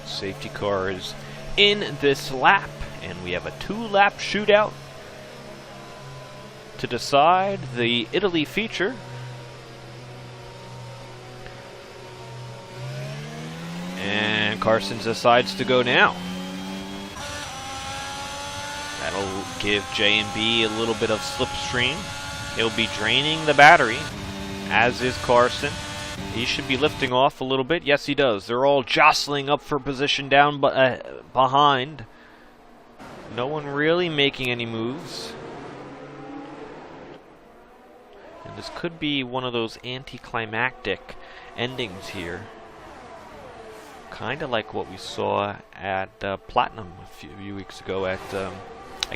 Safety car is in this lap, and we have a 2-lap shootout to decide the Italy feature. And Carson decides to go now. That'll give J&B a little bit of slipstream. He'll be draining the battery, as is Carson. He should be lifting off a little bit. Yes, he does. They're all jostling up for position down behind. No one really making any moves. And this could be one of those anticlimactic endings here. Kind of like what we saw at Platinum a few weeks ago at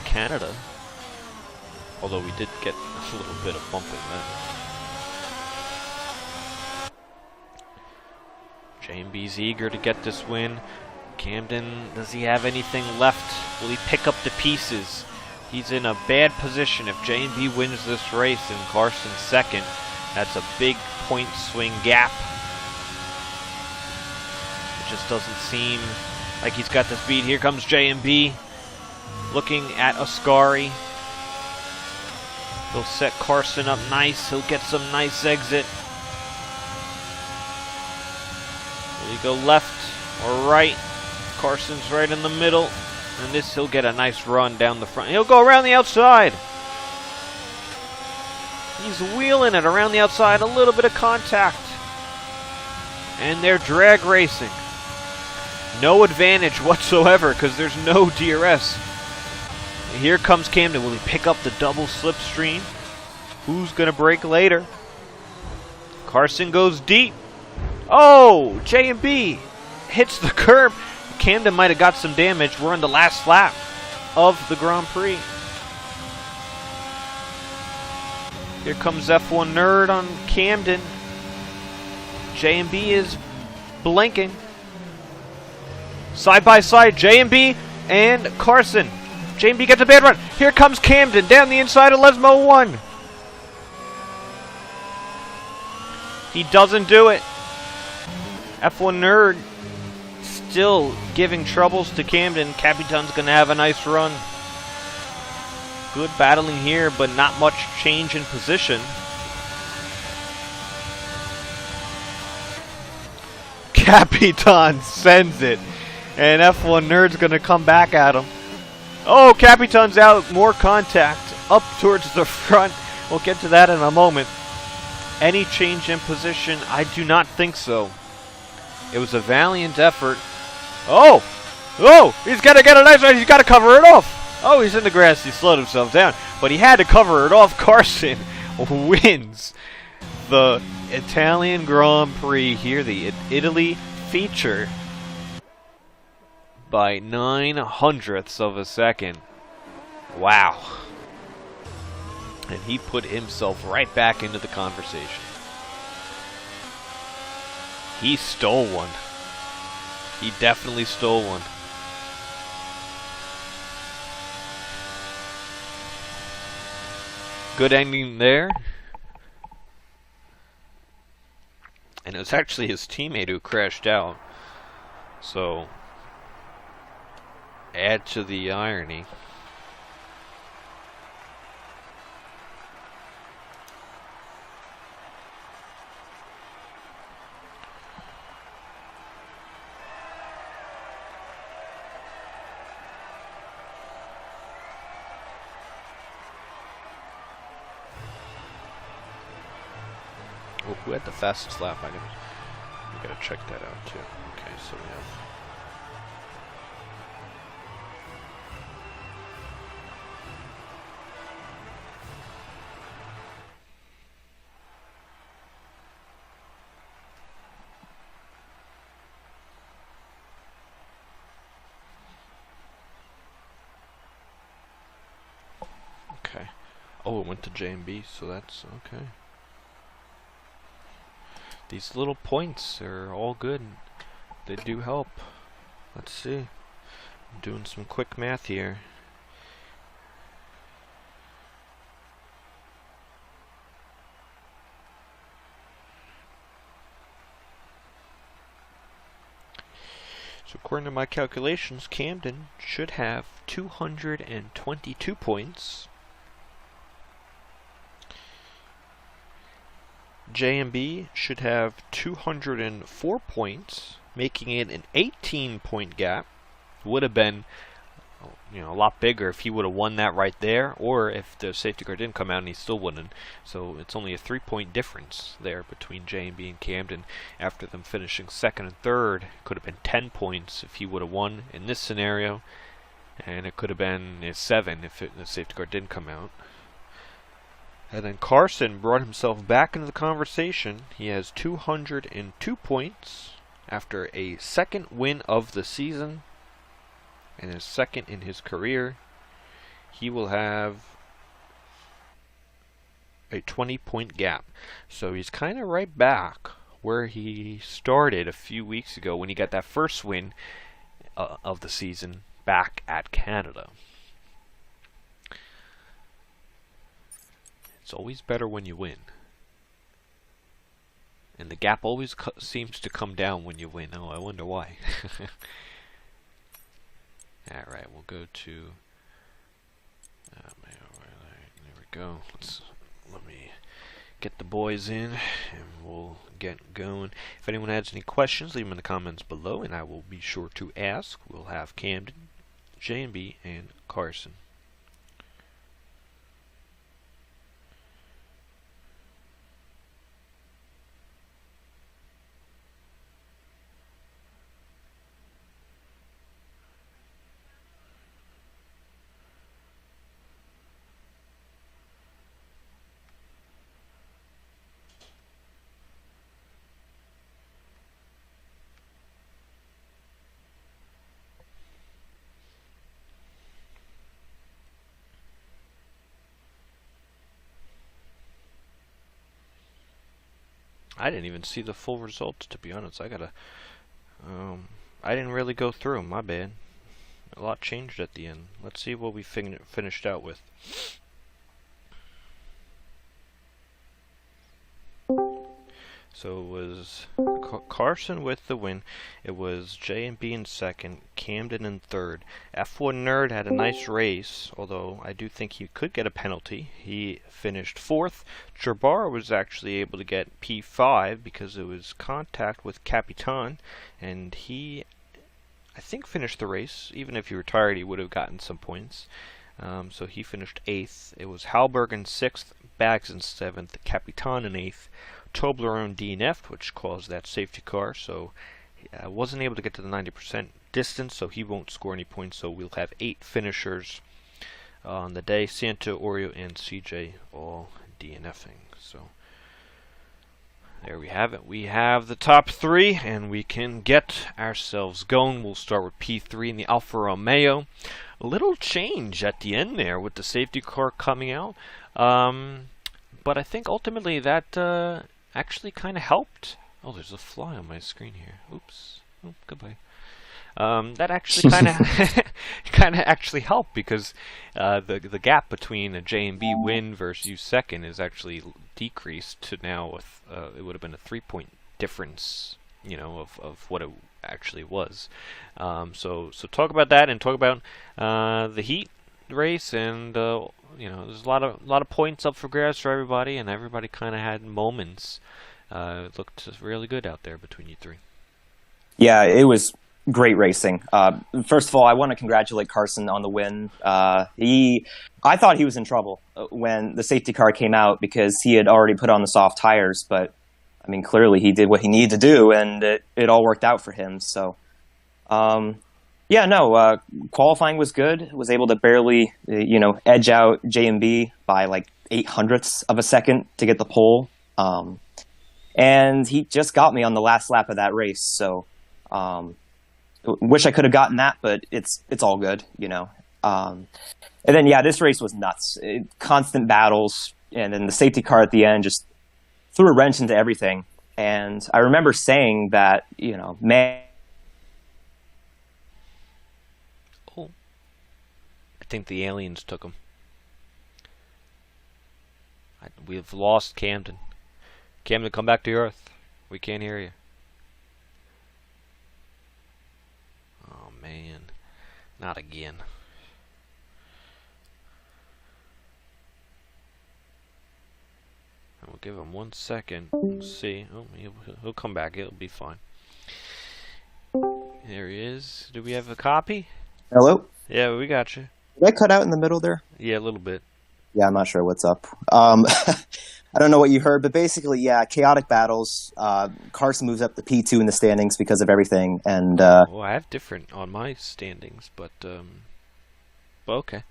Canada. Although we did get a little bit of bumping then. J&B's eager to get this win. Camden, does he have anything left? Will he pick up the pieces? He's in a bad position. If J&B wins this race and Carson's 2nd, that's a big point swing gap. It just doesn't seem like he's got the speed. Here comes J&B looking at Ascari. He'll set Carson up nice. He'll get some nice exit. Will he go left or right? Carson's right in the middle. And this, he'll get a nice run down the front. He'll go around the outside. He's wheeling it around the outside. A little bit of contact. And they're drag racing. No advantage whatsoever because there's no DRS. Here comes Camden. Will he pick up the double slipstream? Who's going to brake later? Carson goes deep. Oh, J&B hits the curb. Camden might have got some damage. We're on the last lap of the Grand Prix. Here comes F1 Nerd on Camden. J&B is blinking. Side by side, J&B and Carson. J&B gets a bad run. Here comes Camden down the inside of Lesmo 1. He doesn't do it. F1 Nerd still giving troubles to Camden. Capitan's going to have a nice run. Good battling here, but not much change in position. Capitan sends it. And F1 Nerd's going to come back at him. Oh, Capitan's out. More contact. Up towards the front. We'll get to that in a moment. Any change in position? I do not think so. It was a valiant effort. Oh! Oh! He's got to get a nice run. He's got to cover it off. Oh, he's in the grass. He slowed himself down. But he had to cover it off. Carson wins the Italian Grand Prix here. The Italy feature. By 0.09 of a second. Wow. And he put himself right back into the conversation. He stole one. He definitely stole one. Good ending there. And it was actually his teammate who crashed out. So, add to the irony. Oh, who had the fastest lap? We gotta check that out too. Okay, so we have. Okay. Oh, it went to J&B, so that's okay. These little points are all good. They do help. Let's see. I'm doing some quick math here. So according to my calculations, Camden should have 222 points. J&B should have 204 points, making it an 18-point gap. Would have been, a lot bigger if he would have won that right there, or if the safety car didn't come out and he still wouldn't. So it's only a 3-point difference there between J&B and Camden. After them finishing second and third, it could have been 10 points if he would have won in this scenario, and it could have been 7 if the safety car didn't come out. And then Carson brought himself back into the conversation. He has 202 points after a second win of the season and his second in his career. He will have a 20-point gap. So he's kind of right back where he started a few weeks ago when he got that first win of the season back at Canada. It's always better when you win. And the gap always seems to come down when you win. Oh, I wonder why. Alright, we'll go to... there we go. Let me get the boys in, and we'll get going. If anyone has any questions, leave them in the comments below, and I will be sure to ask. We'll have Camden, J&B, and Carson. I didn't even see the full results, to be honest. I didn't really go through 'em, my bad. A lot changed at the end. Let's see what we finished out with. So it was Carson with the win. It was J&B in second, Camden in third. F1 Nerd had a nice race, although I do think he could get a penalty. He finished fourth. Jabbar was actually able to get P5 because it was contact with Capitan, and he, I think, finished the race. Even if he retired, he would have gotten some points. So he finished 8th. It was Halberg in 6th, Bags in 7th, Capitan in 8th, Toblerone DNF'd, which caused that safety car, so wasn't able to get to the 90% distance, so he won't score any points. So we'll have 8 finishers on the day. Santa, Oreo, and CJ all DNFing. So there we have it. We have the top 3, and we can get ourselves going. We'll start with P3 in the Alfa Romeo. A little change at the end there with the safety car coming out. But I think ultimately that actually kind of helped. Oh, there's a fly on my screen here. Oops. Oh, goodbye. That actually kind of actually helped because the gap between a J&B win versus you second is actually decreased to now with it would have been a 3-point difference, you know, of what it actually was. So talk about that and talk about the heat race, and you know, there's a lot of points up for grabs for everybody, and everybody kind of had moments. It looked really good out there between you three. Yeah, it was great racing. First of all, I want to congratulate Carson on the win. I thought he was in trouble when the safety car came out because he had already put on the soft tires, but I mean, clearly he did what he needed to do, and it all worked out for him. So, yeah, no, qualifying was good. Was able to barely, edge out J&B by like 0.08 of a second to get the pole. And he just got me on the last lap of that race. So, wish I could have gotten that, but it's all good, you know. And then, yeah, this race was nuts. Constant battles, and then the safety car at the end just threw a wrench into everything. And I remember saying that, you know, man. Oh, I think the aliens took him. We've lost Camden. Camden, come back to Earth. We can't hear you. Oh, man. Not again. We'll give him 1 second. Let's see. Oh, he'll come back. It'll be fine. There he is. Do we have a copy? Hello? Yeah, we got you. Did I cut out in the middle there? Yeah, a little bit. Yeah, I'm not sure what's up. I don't know what you heard, but basically, yeah, chaotic battles. Carson moves up to P2 in the standings because of everything, and well, I have different on my standings, but okay.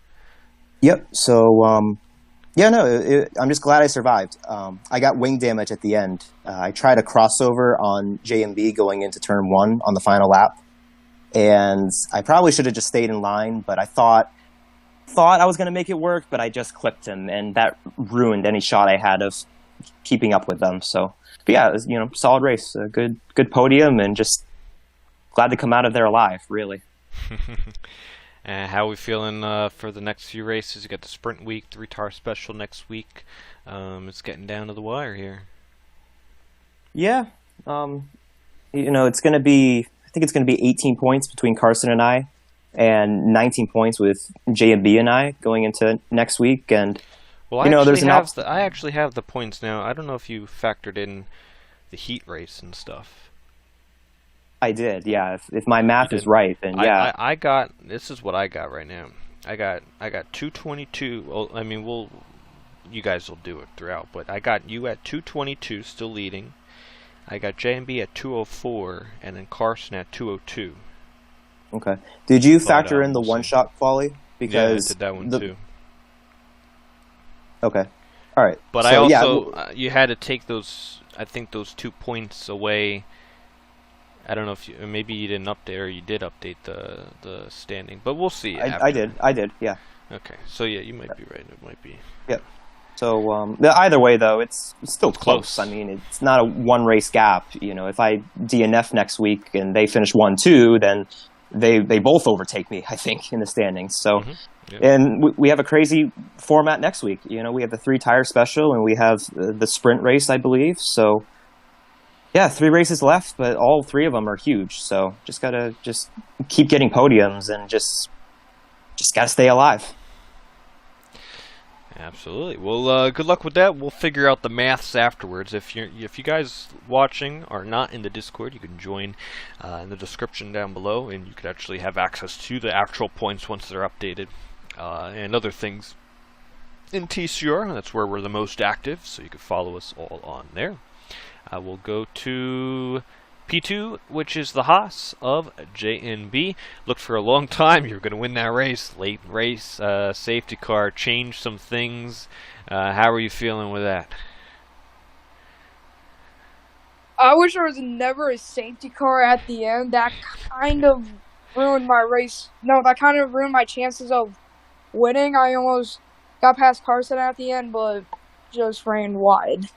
Yep. So, yeah, no, I'm just glad I survived. I got wing damage at the end. I tried a crossover on J&B going into turn 1 on the final lap, and I probably should have just stayed in line, but I thought I was going to make it work, but I just clipped him, and that ruined any shot I had of keeping up with them. So, but yeah, it was, solid race, a good podium, and just glad to come out of there alive, really. How are we feeling for the next few races? You got the sprint week, the retire special next week. It's getting down to the wire here. Yeah, it's going to be. I think it's going to be 18 points between Carson and I, and 19 points with J&B and I going into next week. And well, I actually have the points now. I don't know if you factored in the heat race and stuff. I did, yeah. If my math is right, then yeah. I got, this is what I got right now. I got 222. Well, I mean, you guys will do it throughout, but I got you at 222, still leading. I got J&B at 204, and then Carson at 202. Okay. Did you factor in the one-shot quali? Because yeah, I did that one too. Okay. All right. But so, I also, you had to take those, I think those 2 points away. I don't know if maybe you didn't update, or you did update the standing, but we'll see. I did, yeah. Okay, so yeah, you might be right. It might be. Yep. So either way, though, it's still close. Close. I mean, it's not a one race gap. You know, if I DNF next week and they finish 1-2, then they both overtake me, I think, in the standings. So, Yep. and we have a crazy format next week. You know, we have the 3-tire special and we have the sprint race, I believe. So, yeah, 3 races left, but all 3 of them are huge. So just gotta keep getting podiums and just gotta stay alive. Absolutely. Well, good luck with that. We'll figure out the maths afterwards. If you guys watching are not in the Discord, you can join in the description down below, and you could actually have access to the actual points once they're updated and other things in TCR. That's where we're the most active, so you can follow us all on there. We'll go to P2, which is the Haas of JNB. Looked for a long time. You were going to win that race. Late race, safety car changed some things. How are you feeling with that? I wish there was never a safety car at the end. That kind of ruined my race. No, that kind of ruined my chances of winning. I almost got past Carson at the end, but just ran wide.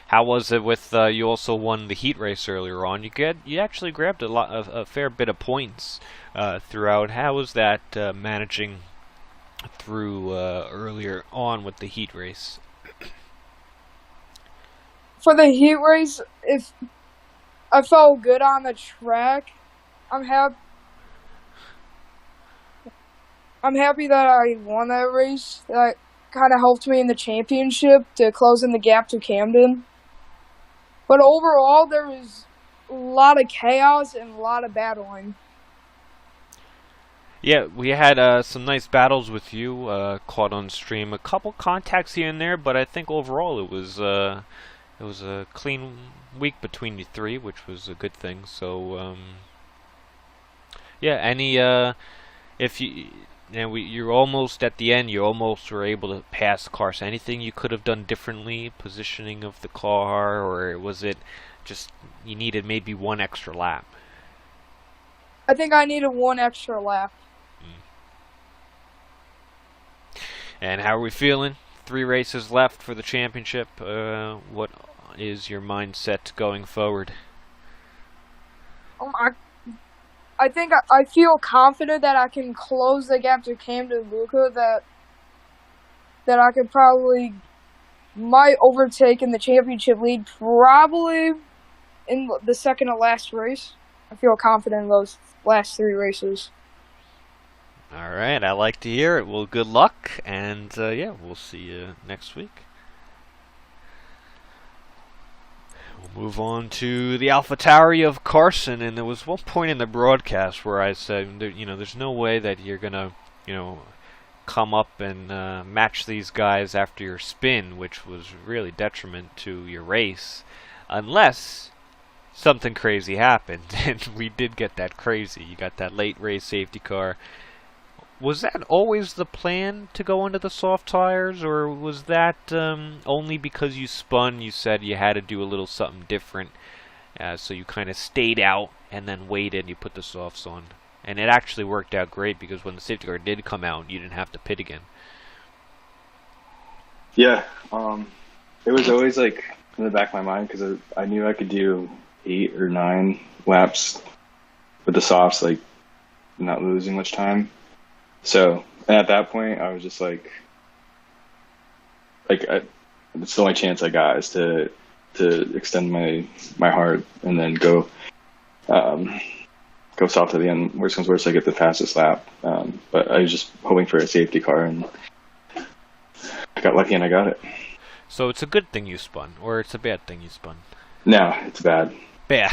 How was it with you also won the heat race earlier on? You actually grabbed a fair bit of points throughout. How was that managing through earlier on with the heat race? For the heat race, if I felt good on the track, I'm happy that I won that race. That kind of helped me in the championship to close in the gap to Camden. But overall, there was a lot of chaos and a lot of battling. Yeah, we had some nice battles with you caught on stream. A couple contacts here and there, but I think overall it was a clean week between you 3, which was a good thing. So yeah, any if you're almost at the end. You almost were able to pass the car. So anything you could have done differently, positioning of the car, or was it just you needed maybe one extra lap? I think I needed one extra lap. And how are we feeling? 3 races left for the championship. What is your mindset going forward? I think I feel confident that I can close the gap to Camden Luca, that I could might overtake in the championship lead, probably in the second to last race. I feel confident in those last 3 races. All right, I like to hear it. Well, good luck, and yeah, we'll see you next week. We'll move on to the AlphaTauri of Carson, and there was one point in the broadcast where I said, there's no way that you're gonna, come up and match these guys after your spin, which was really detriment to your race, unless something crazy happened. And we did get that crazy. You got that late race safety car. Was that always the plan to go into the soft tires, or was that only because you spun, you said you had to do a little something different, so you kind of stayed out and then waited and you put the softs on? And it actually worked out great because when the safety car did come out, you didn't have to pit again. Yeah, it was always like in the back of my mind because I knew I could do 8 or 9 laps with the softs, like not losing much time. So, and at that point, I was just like it's the only chance I got is to extend my heart and then go soft at the end. Worst comes worst, I get the fastest lap. But I was just hoping for a safety car, and I got lucky and I got it. So it's a good thing you spun, or it's a bad thing you spun? No, it's bad. Bad.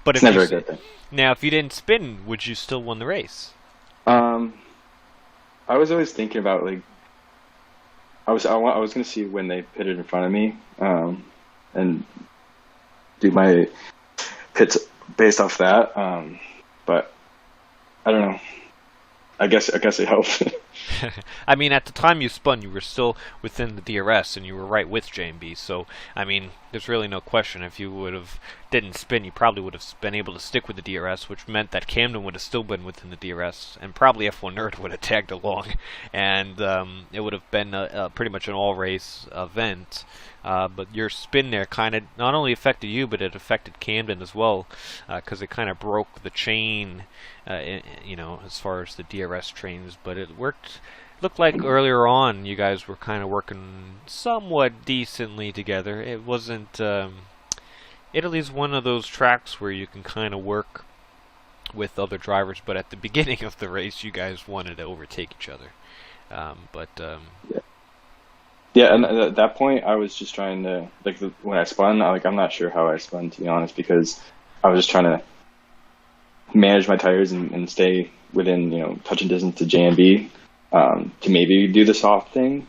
But it's never a good thing. Now, if you didn't spin, would you still win the race? I was always thinking about I was going to see when they pitted in front of me, and do my pits based off that. But I don't know. I guess it helped. I mean, at the time you spun, you were still within the DRS, and you were right with JMB. So, I mean, there's really no question. If you would have didn't spin, you probably would have been able to stick with the DRS, which meant that Camden would have still been within the DRS, and probably F1 Nerd would have tagged along, and it would have been pretty much an all-race event. But your spin there kind of not only affected you, but it affected Camden as well, because it kind of broke the chain, as far as the DRS trains. But it worked. Looked like earlier on you guys were kind of working somewhat decently together. It wasn't. Italy's one of those tracks where you can kind of work with other drivers, but at the beginning of the race, you guys wanted to overtake each other. Yeah, and at that point, I was just trying to when I spun. I'm not sure how I spun, to be honest, because I was just trying to manage my tires and stay within touching distance to JMB, to maybe do the soft thing.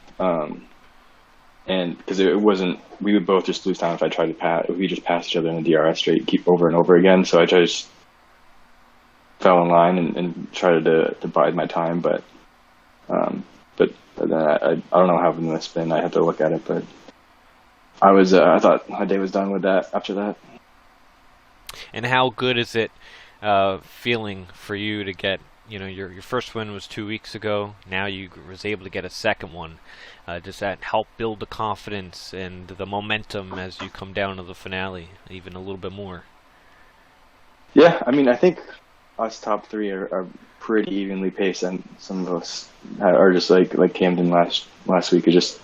And because it wasn't, we would both just lose time if I tried to pass. If we just passed each other in the DRS straight, keep over and over again. So I just fell in line and tried to bide my time, but then I don't know what happened in the spin. I have to look at it, but I thought my day was done with that after that. And how good is it feeling for you to get, your first win was 2 weeks ago. Now you was able to get a second one. Does that help build the confidence and the momentum as you come down to the finale even a little bit more? Yeah, I mean, I think us top three are pretty evenly paced, and some of us are just like Camden last week are just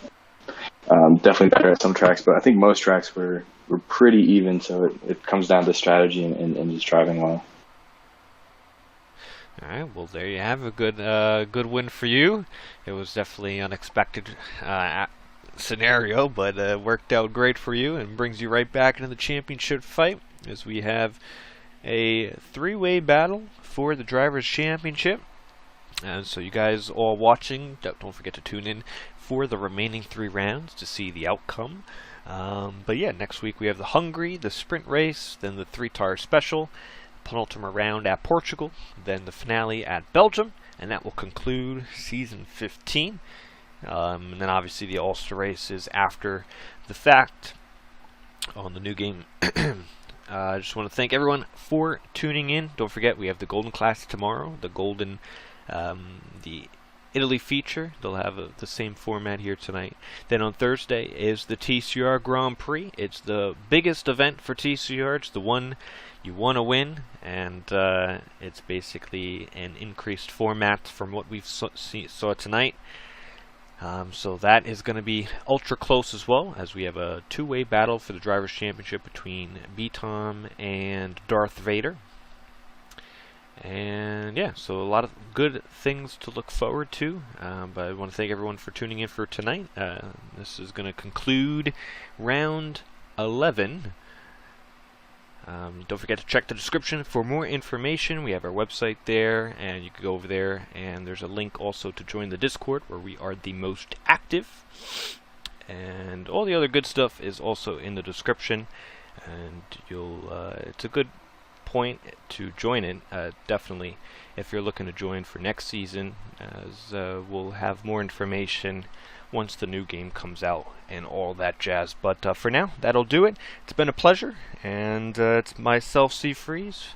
definitely better at some tracks, but I think most tracks were pretty even, so it comes down to strategy and just driving well. All right, well, there you have a good win for you. It was definitely an unexpected scenario, but worked out great for you and brings you right back into the championship fight as we have a three-way battle for the Drivers' Championship. And so you guys all watching, don't forget to tune in for the remaining 3 rounds to see the outcome. But yeah, next week we have the Hungary, the sprint race, then the 3-tire special, penultimate round at Portugal, then the finale at Belgium, and that will conclude season 15. And then obviously the All-Star race is after the fact on the new game. I just want to thank everyone for tuning in. Don't forget, we have the Golden Class tomorrow, the Italy feature. They'll have the same format here tonight. Then on Thursday is the TCR Grand Prix. It's the biggest event for TCR. It's the one you want to win, and it's basically an increased format from what we've saw tonight. So that is going to be ultra close as well, as we have a 2-way battle for the Drivers' Championship between B-Tom and Darth Vader. And yeah, so a lot of good things to look forward to. But I want to thank everyone for tuning in for tonight. This is going to conclude round 11. Don't forget to check the description for more information. We have our website there, and you can go over there, and there's a link also to join the Discord, where we are the most active. And all the other good stuff is also in the description, and it's a good point to join it, definitely, if you're looking to join for next season, as we'll have more information once the new game comes out and all that jazz. But for now, that'll do it. It's been a pleasure, and it's myself, C Freeze,